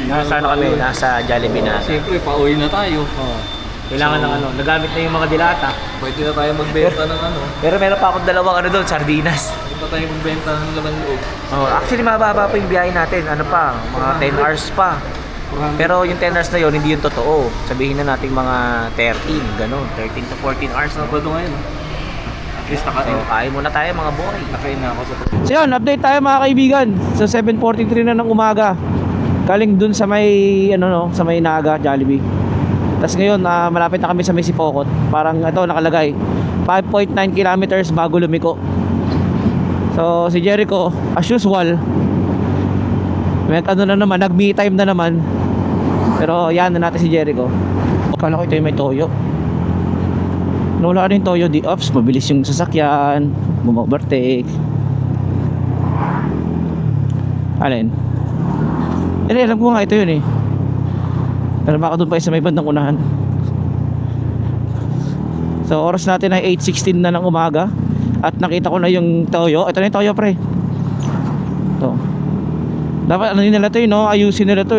Nasa kami? Nasa Jollibee na. Siyempre, pauwi na tayo. Kailangan ng nagamit na yung mga dilata. Pwede na tayo magbenta ng Pero meron pa akong dalawang doon, sardinas. Pwede pa tayo magbenta ng laman loob. Actually mababa pa yung biyahe natin. Mga 10 hours pa. Pero yung 10 hours na yun, hindi yung totoo. Sabihin na natin mga 13, ganun. 13 to 14 hours na. Sabado ngayon. At least nakain. So, kain muna tayo mga boy. Nakain na ako sa... So yun, update tayo mga kaibigan. So 7:43 na ng umaga. Galing dun sa may sa may Naga Jollibee. Tapos ngayon malapit na kami sa may Sipokot. Parang ito nakalagay 5.9 kilometers bago lumiko. So si Jericho as usual na naman, nag-me time na naman. Pero yan na natin si Jericho. Akala ko ito yung may toyo. Wala rin toyo, di ops, mabilis yung sasakyan, buma-overtake. Alin? Alam ko nga ito yun Pero baka doon pa sa may bandang unahan. So oras natin ay 8:16 na ng umaga. At nakita ko na yung toyo. Ito na yung toyo pre. Ito. Dapat nila ito ayusin nila ito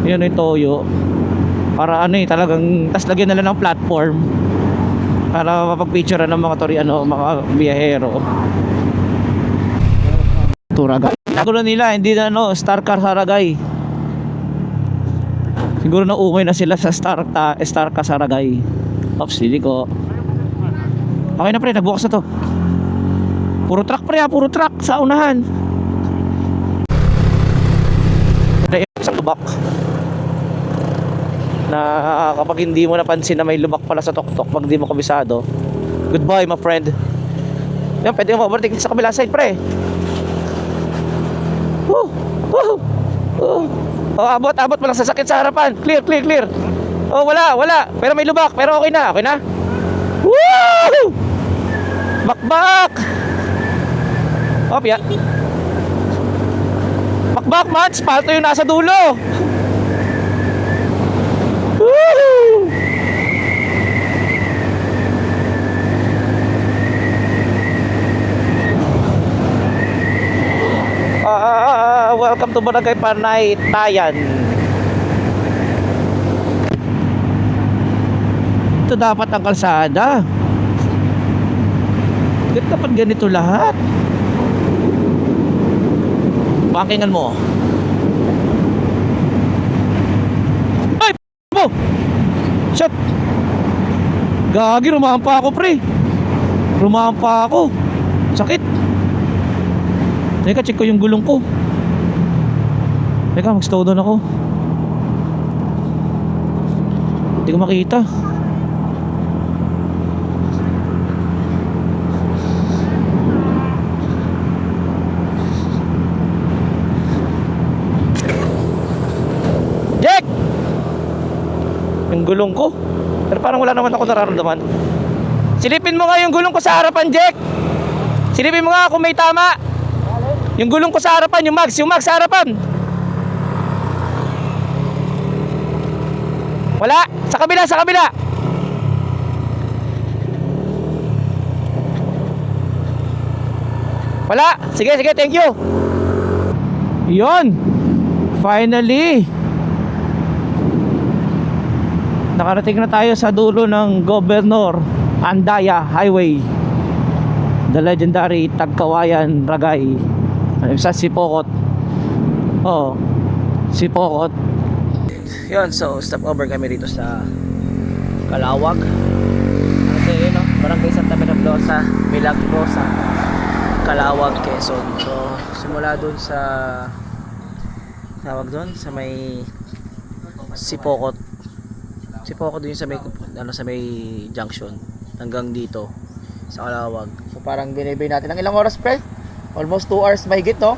Yan yung toyo. Para talagang tas lagyan nila ng platform para mapag-picture ng mga mga biyahero. Turaga. Siguro nila hindi na Star Car Saragay. Siguro na umay na sila sa Star Car Saragay. Ops, hindi ko. Okay na pre, nagbukas na to. Puro truck pre, puro truck sa unahan. Sa lubak. Na kapag hindi mo napansin na may lubak pala sa tuktok pag hindi mo kabisado, goodbye my friend. Yan, pwede mo overtake sa kabila side pre. Abot mo lang sasakit sa harapan. Clear. Wala. Pero may lubak, pero okay na. Woo! Bakbak. Opya. Bakbak man, spalto yung nasa dulo. Woo! Welcome to Barangay Panay, Tayan. Ito dapat ang kalsada. Dapat ganito lahat. Pakingan mo. Ay! Mo! Shit! Gagi, rumahan pa ako, pre. Rumahan pa ako. Sakit. Teka, check ko yung gulong ko. Teka, mag-slow down ako. Hindi ko makita. Jack! Yung gulong ko. Pero parang wala naman ako nararamdaman. Silipin mo nga yung gulong ko sa harapan, Jack. Silipin mo nga kung may tama. Yung gulong ko sa harapan, yung mags sa harapan. Wala, sa kabila. Wala, sige, thank you. Yun. Finally. Nakarating na tayo sa dulo ng Governor Andaya Highway. The legendary Tagkawayan Ragay. Sa Sipokot. Oh, Sipokot. Yun, so stop over kami dito sa Calawag. Kasi yun, no? Barangay Santa Mendoza, Milagrosa, Calawag, Quezon. So simula dun sa tawag dun sa may Sipokot dun sa may sa may junction hanggang dito sa Calawag. So parang binibay natin ng ilang oras, pre? Almost 2 hours mahigit, no?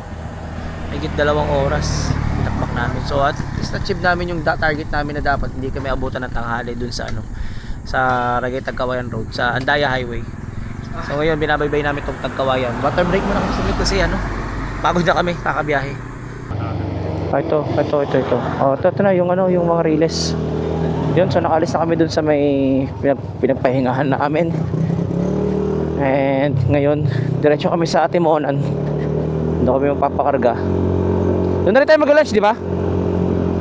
Mahigit 2 oras tinakbak namin. So at least achieve namin yung target namin na dapat hindi kami abutan ng tanghali dun sa sa Ragay Tagkawayan Road, sa Andaya Highway. So ngayon binabaybay namin tong Tagkawayan. Water break muna kami sumit kasi pagod na kami kakabiyahe. Ito. Oh, ito na yung yung mga riles. Yun, so nakalis na kami dun sa may pinagpahingahan namin. And ngayon, diretso kami sa Timonan. Doon kami magpapakarga. Doon na rin tayo mag-lunch, di ba?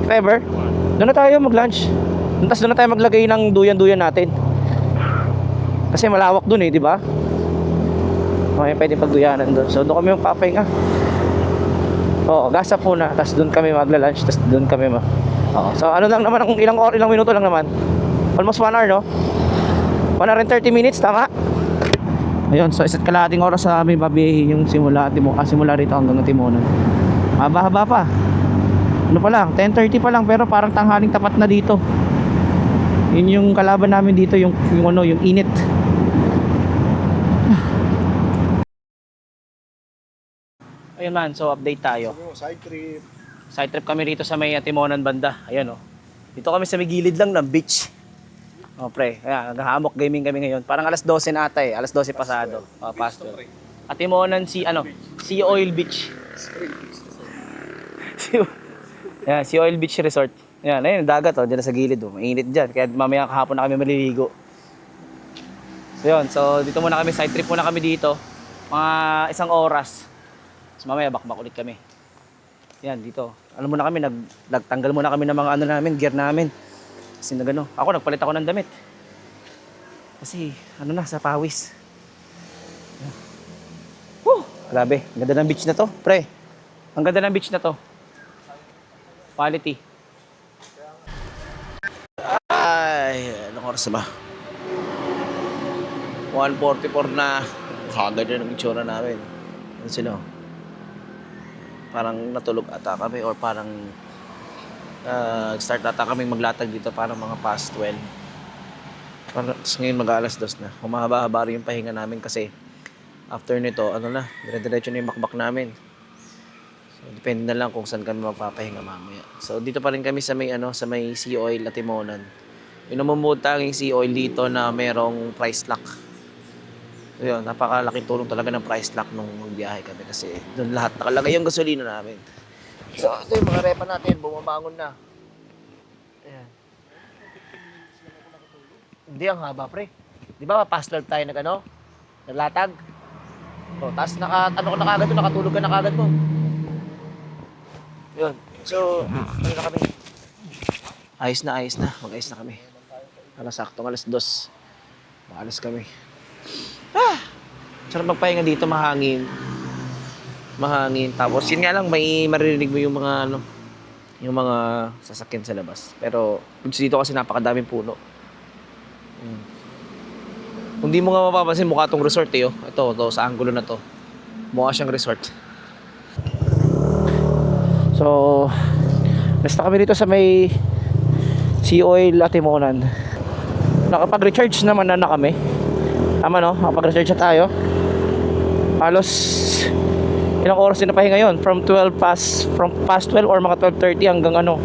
If ever, doon na tayo mag-lunch. Tapos doon na tayo maglagay ng duyan-duyan natin. Kasi malawak doon di ba? Okay, pwede pagduyanan doon. So doon kami magpapahinga. Oo, gasap muna. Tapos doon kami magla-lunch. Tapos doon kami Oo. So ano lang naman, ilang minuto lang naman. Almost 1 hour, no? 1 hour and 30 minutes, tama? Ayun, so isa't kalahating oras sa amin babiyahin yung simula rito hanggang Timonan. Haba-haba pa. Ano pa lang, 10:30 pa lang, pero parang tanghaling tapat na dito. Yun yung kalaban namin dito, yung init. Ayun man, so update tayo. Side trip kami rito sa may Timonan banda. Ayan, dito kami sa may gilid lang ng beach. Pre, ayan, naghahamok gaming kami ngayon. Parang alas 12 na ata alas 12 pasado. Past 12. At Timonan Sea Oil Beach. Sea Oil Beach Resort. Ayun, dagat diyan sa gilid mainit diyan. Kaya mamaya kahapon na kami maliligo. So yun, so dito muna kami, side trip muna kami dito. Mga 1 oras. So mamaya bakbak ulit kami. Yan, dito. Alam mo na kami, nagtanggal muna kami ng mga namin, gear namin. Kasi ako nagpalit ako ng damit. Kasi sa pawis. Grabe, ang ganda ng beach na to, pre. Ang ganda ng beach na to. Quality. Ay, anong oras ba? 1:44 na. Kaganda ng itsura namin. Ano sila? Parang natulog ata kami or parang start ata kami maglatag dito parang mga past 12. Ngayon mag-alas 2 na. Humahaba-haba rin yung pahinga namin kasi after nito, dire-diretso na yung bakbak namin. So, depende na lang kung saan kami magpapahinga mamaya. So, dito pa rin kami sa may Sea Oil at Timonan. Yung namumuod tanging Sea Oil dito na merong price lock. So, yun, napakalaking tulong talaga ng price lock nung magbiyahe kami kasi doon lahat nakalagay yung gasolina namin. So, ito yung mga repa natin, bumabangon na. Ayan. Hindi, ang haba, pre. Di ba, past 12 tayo naglatag? O, tapos nakatulog ka na kagad mo. Yun. So, na kami. Ayos na. Mag-ayos na kami. Saktong alas 2. Maalas kami. Sarap magpahinga dito, mahangin. mahangin. Tapos yun nga lang, may maririnig mo yung mga ano, yung mga sasakyan sa labas. Pero dito kasi napakadaming puno. Kung di mo nga mapapansin, mukha tong resort eh. Oh. Ito, sa angulo na to. Mukha siyang resort. So, basta kami dito sa may Sea Oil Atimonan. Nakapag-recharge naman na kami. Tama no? Nakapag-recharge na tayo. Halos ilang oras din na pahinga yun? From past 12 or mga 12:30 hanggang ano.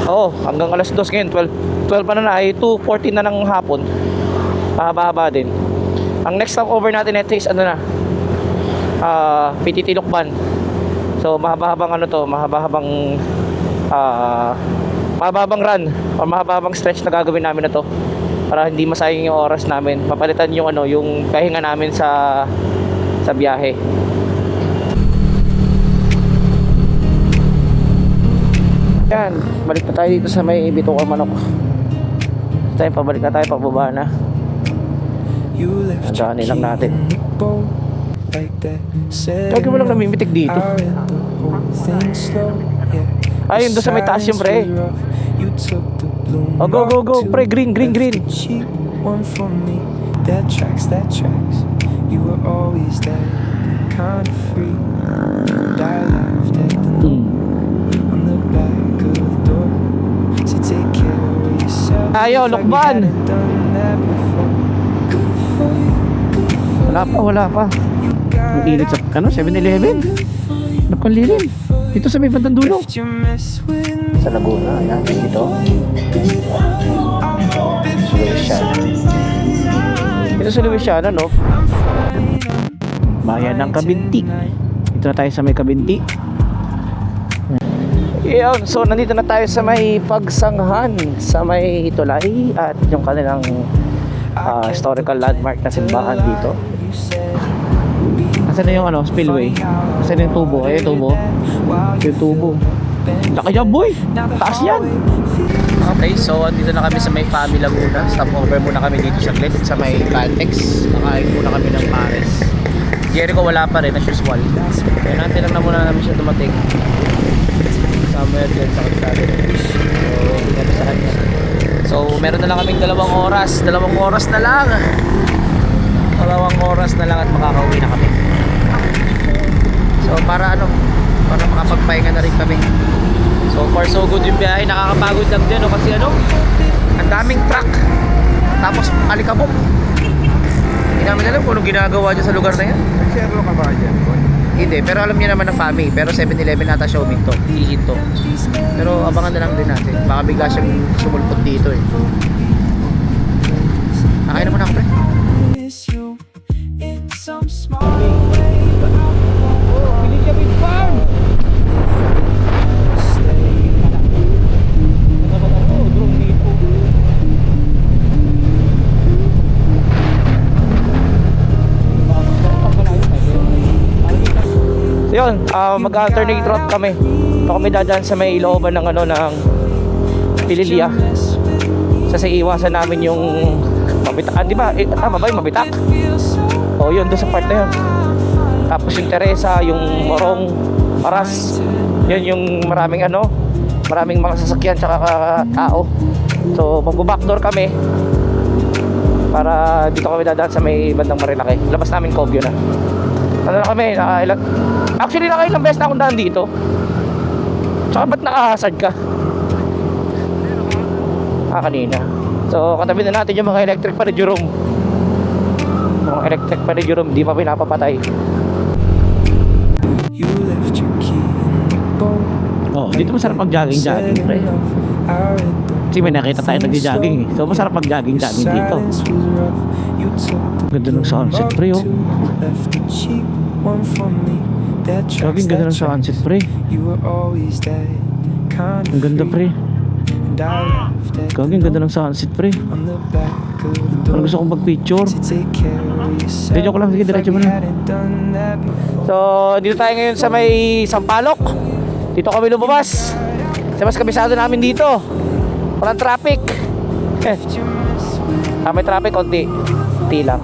Oo, hanggang alas 2 ngayon. 12 pa na ay 2:14 na ng hapon. Mahaba-haba din. Ang next stopover natin ito is ano na, PTT Lukban. So mahaba-habang ano to, mahaba-habang run or mahaba-habang stretch na gagawin namin na to para hindi masayang yung oras namin. Papalitan yung ano, yung pahinga namin sa biyahe. Yan, balik na tayo dito sa may Bituka Manok. Pabalik na tayo, pababa na. Andaan lang natin. Lagi mo lang namimitik dito. Ayun, doon sa may taas yung pre. Oh, go, pre, green. That tracks. You were always there, kind of free. And I laughed at the note on the back of the door. So take care of yourself. Ayo, Lukban. Wala pa. Ang init sa, 7-Eleven. Napakalilim. Dito sa may bandang dulo. Sa Laguna, yan, dito. Dito sa Luisiana, no? Bayan ng Kabinti. Dito na tayo sa may Kabinti. Yun, so nandito na tayo sa may Pagsanghan, sa may Tulay at yung kanilang historical landmark na simbahan dito. Asan na yung ano, spillway? Asan yung tubo? Ay, tubo. Yung tubo. Laki yan, boy! Taas yan! Okay, so dito na kami sa may Family Laguna. Stopover muna kami dito sa Glet, sa may Caltex. Nakain muna kami ng pares. Jericho wala pa rin, as usual. Kaya natin lang na muna namin siya dumating. Somewhere dyan sa kalsada. So, dito sa kanya. So, meron na lang kaming 2 oras. 2 oras na lang. 2 oras na lang at makakauwi na kami. So, para makapagpahinga na rin kami. So far so good yung biyahe. Nakakapagod lang dyan, no? Kasi ano, ang daming truck. Tapos alikabok. Hindi namin alam kung anong ginagawa dyan sa lugar na yan. Nag-servo ka ba dyan, boy? Hindi, pero alam niya naman ng PAMI. Pero 7-Eleven ata siya huminto. Hihinto. Pero abangan na lang din natin. Baka bigla siyang sumulpot dito eh. Nakain na muna ako, pre. Pilipin Farm! Yun, mag-alternate route kami. Ito kami dadaan sa may looban ng ano ng Pililia. Sa iwasan namin yung mabitak, di ba? Tama ba yung mabitak? O yun, doon sa part na yun. Tapos yung Teresa, yung Morong, Paras. Yun yung maraming mga sasakyan tsaka tao. So magbo-backdoor kami para dito kami dadaan sa may bandang Marilaki. Labas namin Cobio na. Ano na kami, actually nakailang beses na akong daan dito. Tsaka ba't naka-hazard ka? Kanina. So katabi na natin yung mga electric pa rin Jerome. Mga electric pa rin Jerome, di pa pinapapatay. You left your key in the boat. Oh, dito masarap mag-jogging, pre. Kasi may nakita tayo nag-jogging eh. So masarap mag-jogging dito. Ganda ng sunset, pre, oh. Jogging, ganda ng sunset, pre. Ang ganda, pre. Jogging, ganda ng sunset, pre. Parang gusto kong mag-picture. Video ko lang, sige, diretso mo na. So, dito tayo ngayon sa may Sampaloc. Dito kami lumabas. Sa mas kabisado namin dito. Walang traffic. May traffic konti. Konti lang.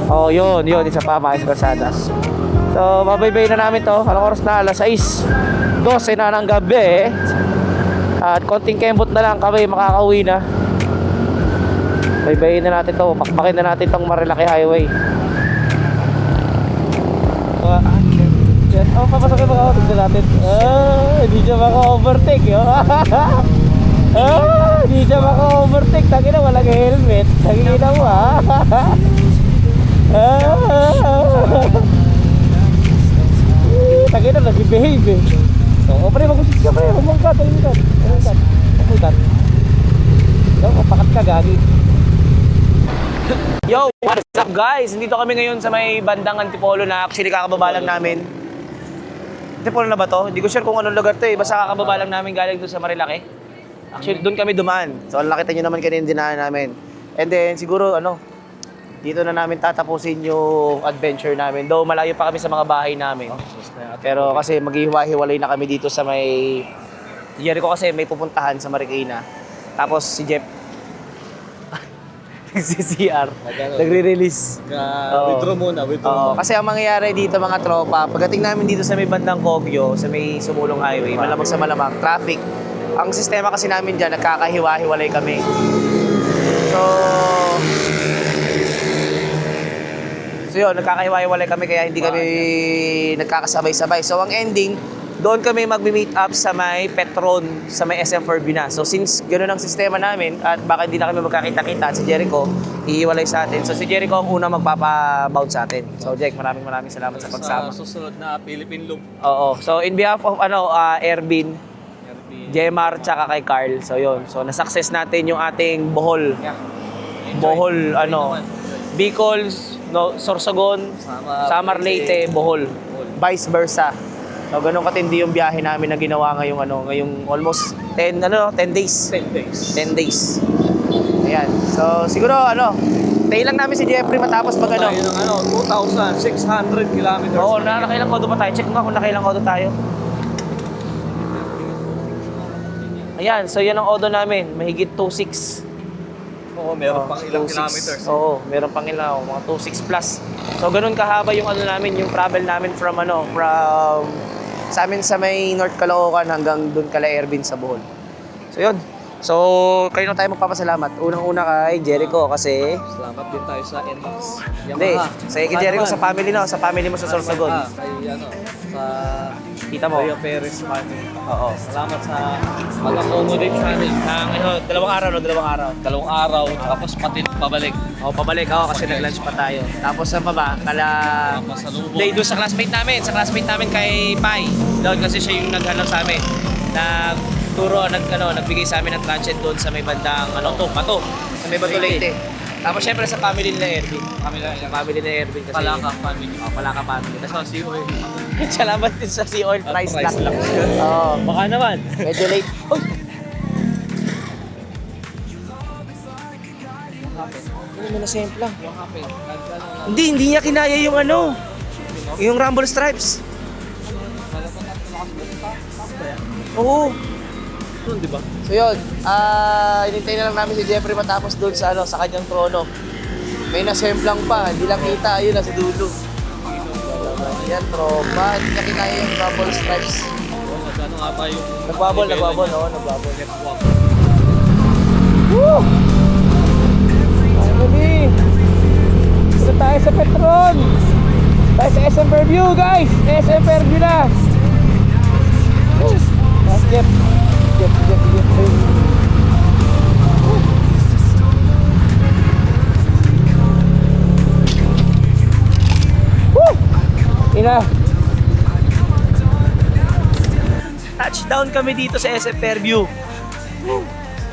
Oh, yun. Isa pa, mga kalsada. So, babaybay na namin to. Anong oras na? Alas 6:12 na ng gabi. At konting kembot na lang kami makakauwi na. Baybayin na natin to. Pakpakin na natin tong Marilaki Highway. Oh, papasok yung mga auto natin. Hindi siya maka-overtake. Hindi siya maka-overtake. Tangina, walang helmet. Tangina mo, ha? Tangina, nag-behave eh. So, pre, mag-usik ka, pre. Humungkat. So, pakat ka, gagi. Yo, what's up guys? Nandito kami ngayon sa may bandang Antipolo na actually kakababa lang namin. Antipolo na ba to? Hindi ko sure kung anong lugar to eh. Basta kakababa lang namin galing doon sa Marilaki. Actually, doon kami dumaan. So, nakita nyo naman kanina yung dinaan namin. And then, siguro, dito na namin tatapusin yung adventure namin. Though, malayo pa kami sa mga bahay namin. Pero kasi maghihiwa-hiwalay na kami dito sa may... Jericho kasi may pupuntahan sa Marikina. Tapos si Jeff, CCR, nagre-release. Withdraw muna. Kasi ang mangyayari dito mga tropa, pagdating namin dito sa may bandang Kogyo, sa may Sumulong Highway, malamang sa malamang, traffic. Ang sistema kasi namin dyan, nagkakahiwa-hiwalay kami. So yun, nagkakahiwa-hiwalay kami kaya hindi kami nagkakasabay-sabay. So ang ending, doon kami mag-meet up sa may Petron, sa may SM Fairview na. So since ganoon ang sistema namin at baka hindi na kami magkakita-kita at si Jericho hihiwalay sa atin. So si Jericho ang unang magpapa-bound sa atin. So Jack, maraming salamat sa pagsama. Sa susunod na Philippine Loop. Oo. So in behalf of Erbin, Jemar, tsaka kay Carl. So yun. So na-success natin yung ating Bohol. Bohol, Bicol, Sorsogon, Samar Leyte, Bohol. Vice versa. So, ganun katindi yung biyahe namin na ginawa ngayong almost 10 days. 10 days. Ayan. So, siguro, tayo lang namin si Jeffrey matapos pag Tayo ng 2,600 kilometers. Oo, nakailang kodo pa tayo. Check mo nga kung nakailang kodo tayo. Ayan, so yan ang odo namin. Mahigit 2,600. Oo, meron pang ilang kilometers. Oo, meron pang ilang, mga 2,600 plus. So, ganun kahaba yung namin, yung travel namin from sa amin sa may North Caloocan hanggang doon kala Erbin sa Bohol. So, yun. So, kayo na tayo magpapasalamat. Unang-una kay Jericho kasi... Salamat din tayo sa NMAX. Hindi, sa kay Jericho sa family sa family mo sa Sorsogon. Kay sa Kita mo. Kuya Perez family. Oo. Salamat sa pag-accommodate sa amin. Dalawang araw. Tapos pati pabalik. Pabalik ako kasi nag-lunch pa tayo. Tapos sa baba, Masalubong. doon sa classmate namin kay Pai. Doon kasi siya yung naghanap sa amin. Nagbigay sa amin ng transit doon sa may bandang Bato. Sa may Bato Leyte. Tapos syempre sa family nila Ervin. Family nila Ervin kasi Palaka family. Palaka family. Sa Sea Oil. Salamat din sa Sea Oil price Price lang. lang. Oo. Baka naman. Medyo late. Uy! Ano mo na simple lang. Yung happy. Hindi niya kinaya yung yung Rumble Stripes. Oo. Doon, di ba? So yun, inintay na lang namin si Jeffrey matapos doon sa kanyang trono. May nasemplang pa, hindi lang kita, ayun nasa dulo. Yan, tropa, hindi niya kinaya yung Rumble Stripes. Ano nga ba yung... Nagbabol. Woo! Finally! Dito tayo sa Petron! Tayo sa SM Fairview, guys! SM Fairview na! Jeff. Woo! Ina! Touchdown kami dito sa SM Fairview.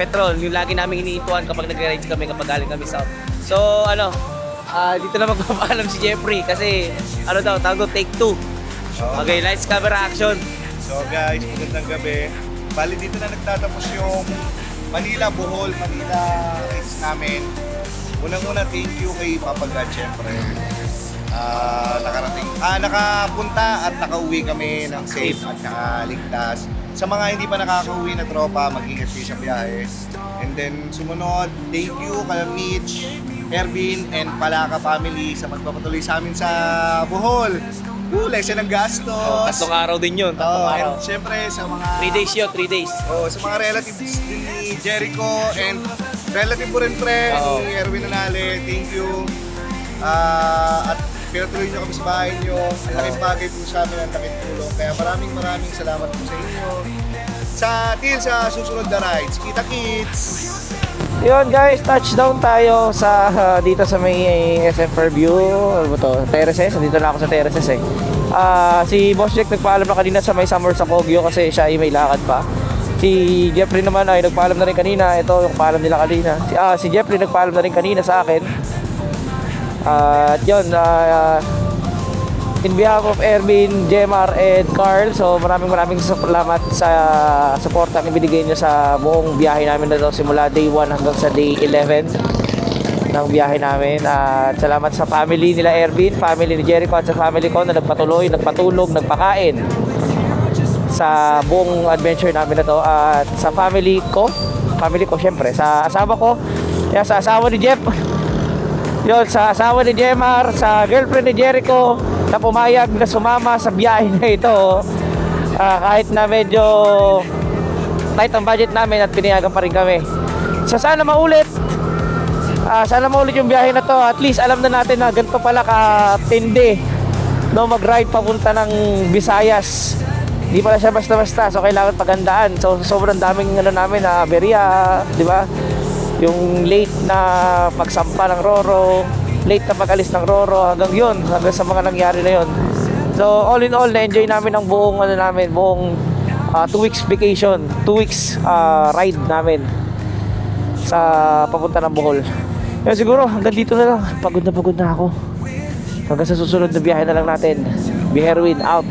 Petron, yung lagi namin iniituan kapag nag-ride kami kapag galing kami south. So, dito na magpapaalam si Jeffrey kasi, tawag take 2. Okay, lights, camera, action. So guys, magandang gabi. Bali dito na nagtatapos yung Bohol, Manila race namin. Unang-una, thank you kay Papa God, syempre. Nakapunta at nakauwi kami ng safe at nakaligtas. Sa mga hindi pa nakakauwi na tropa, mag-ingat kayo sa biyahe. And then sumunod, thank you kay Mitch, Ervin, and Palaka family sa magpapatuloy sa amin sa Bohol. Lesen ng gastos. Tatlong araw din yun. Tatlong Oh, araw. and syempre sa mga 3 days yun, 3 days. sa mga relatives din ni Jericho and relative mo rin pre Oo. ni Erwin Nanale, thank you. At pinatuloy nyo kami sa bahay nyo. Ang laking bagay po sa amin, ang laking tulong. Kaya maraming salamat po sa inyo. Sa susunod na rides. Kita kits! Yun guys, touchdown tayo sa dito sa may SM Fairview. Ano ba to? Terraces. Dito na ako sa Terraces eh. Si Boss Jack nagpaalam na kanina sa may Summer sa Kogyo kasi siya ay may lakad pa. Si Jeffrey naman ay nagpaalam na rin kanina. Ito yung paalam nila kanina. Si Jeffrey nagpaalam na rin kanina sa akin. At yun, in behalf of Erwin, Jemar, and Carl, so maraming salamat sa suporta na binigay nyo sa buong biyahe namin na to simula day 1 hanggang sa day 11 ng biyahe namin. At salamat sa family nila Erwin, family ni Jericho at sa family ko na nagpatuloy, nagpatulog, nagpakain sa buong adventure namin na to. At sa family ko syempre, sa asawa ko, sa asawa ni Jeff, yun, sa asawa ni Jemar, sa girlfriend ni Jericho na pumayag na sumama sa biyahe na ito. Kahit na medyo tight ang budget namin at pinayagan pa rin kami. So sana maulit. Sana maulit yung biyahe na to. At least alam na natin na ganito pala katindi no, mag-ride papunta ng Visayas. Hindi pala siya basta-basta. So kailangan pagandaan. So sobrang daming namin na berya, di ba? Yung late na pagsampa ng Roro, late na pag-alis ng Roro, hanggang sa mga nangyari na yun. So all in all, na-enjoy namin ang buong buong 2 weeks vacation, 2 weeks ride namin sa papunta ng Bohol. Yun, siguro hanggang dito na lang. Pagod na ako. Hanggang sa susunod na biyahe na lang natin. Be Herwin out.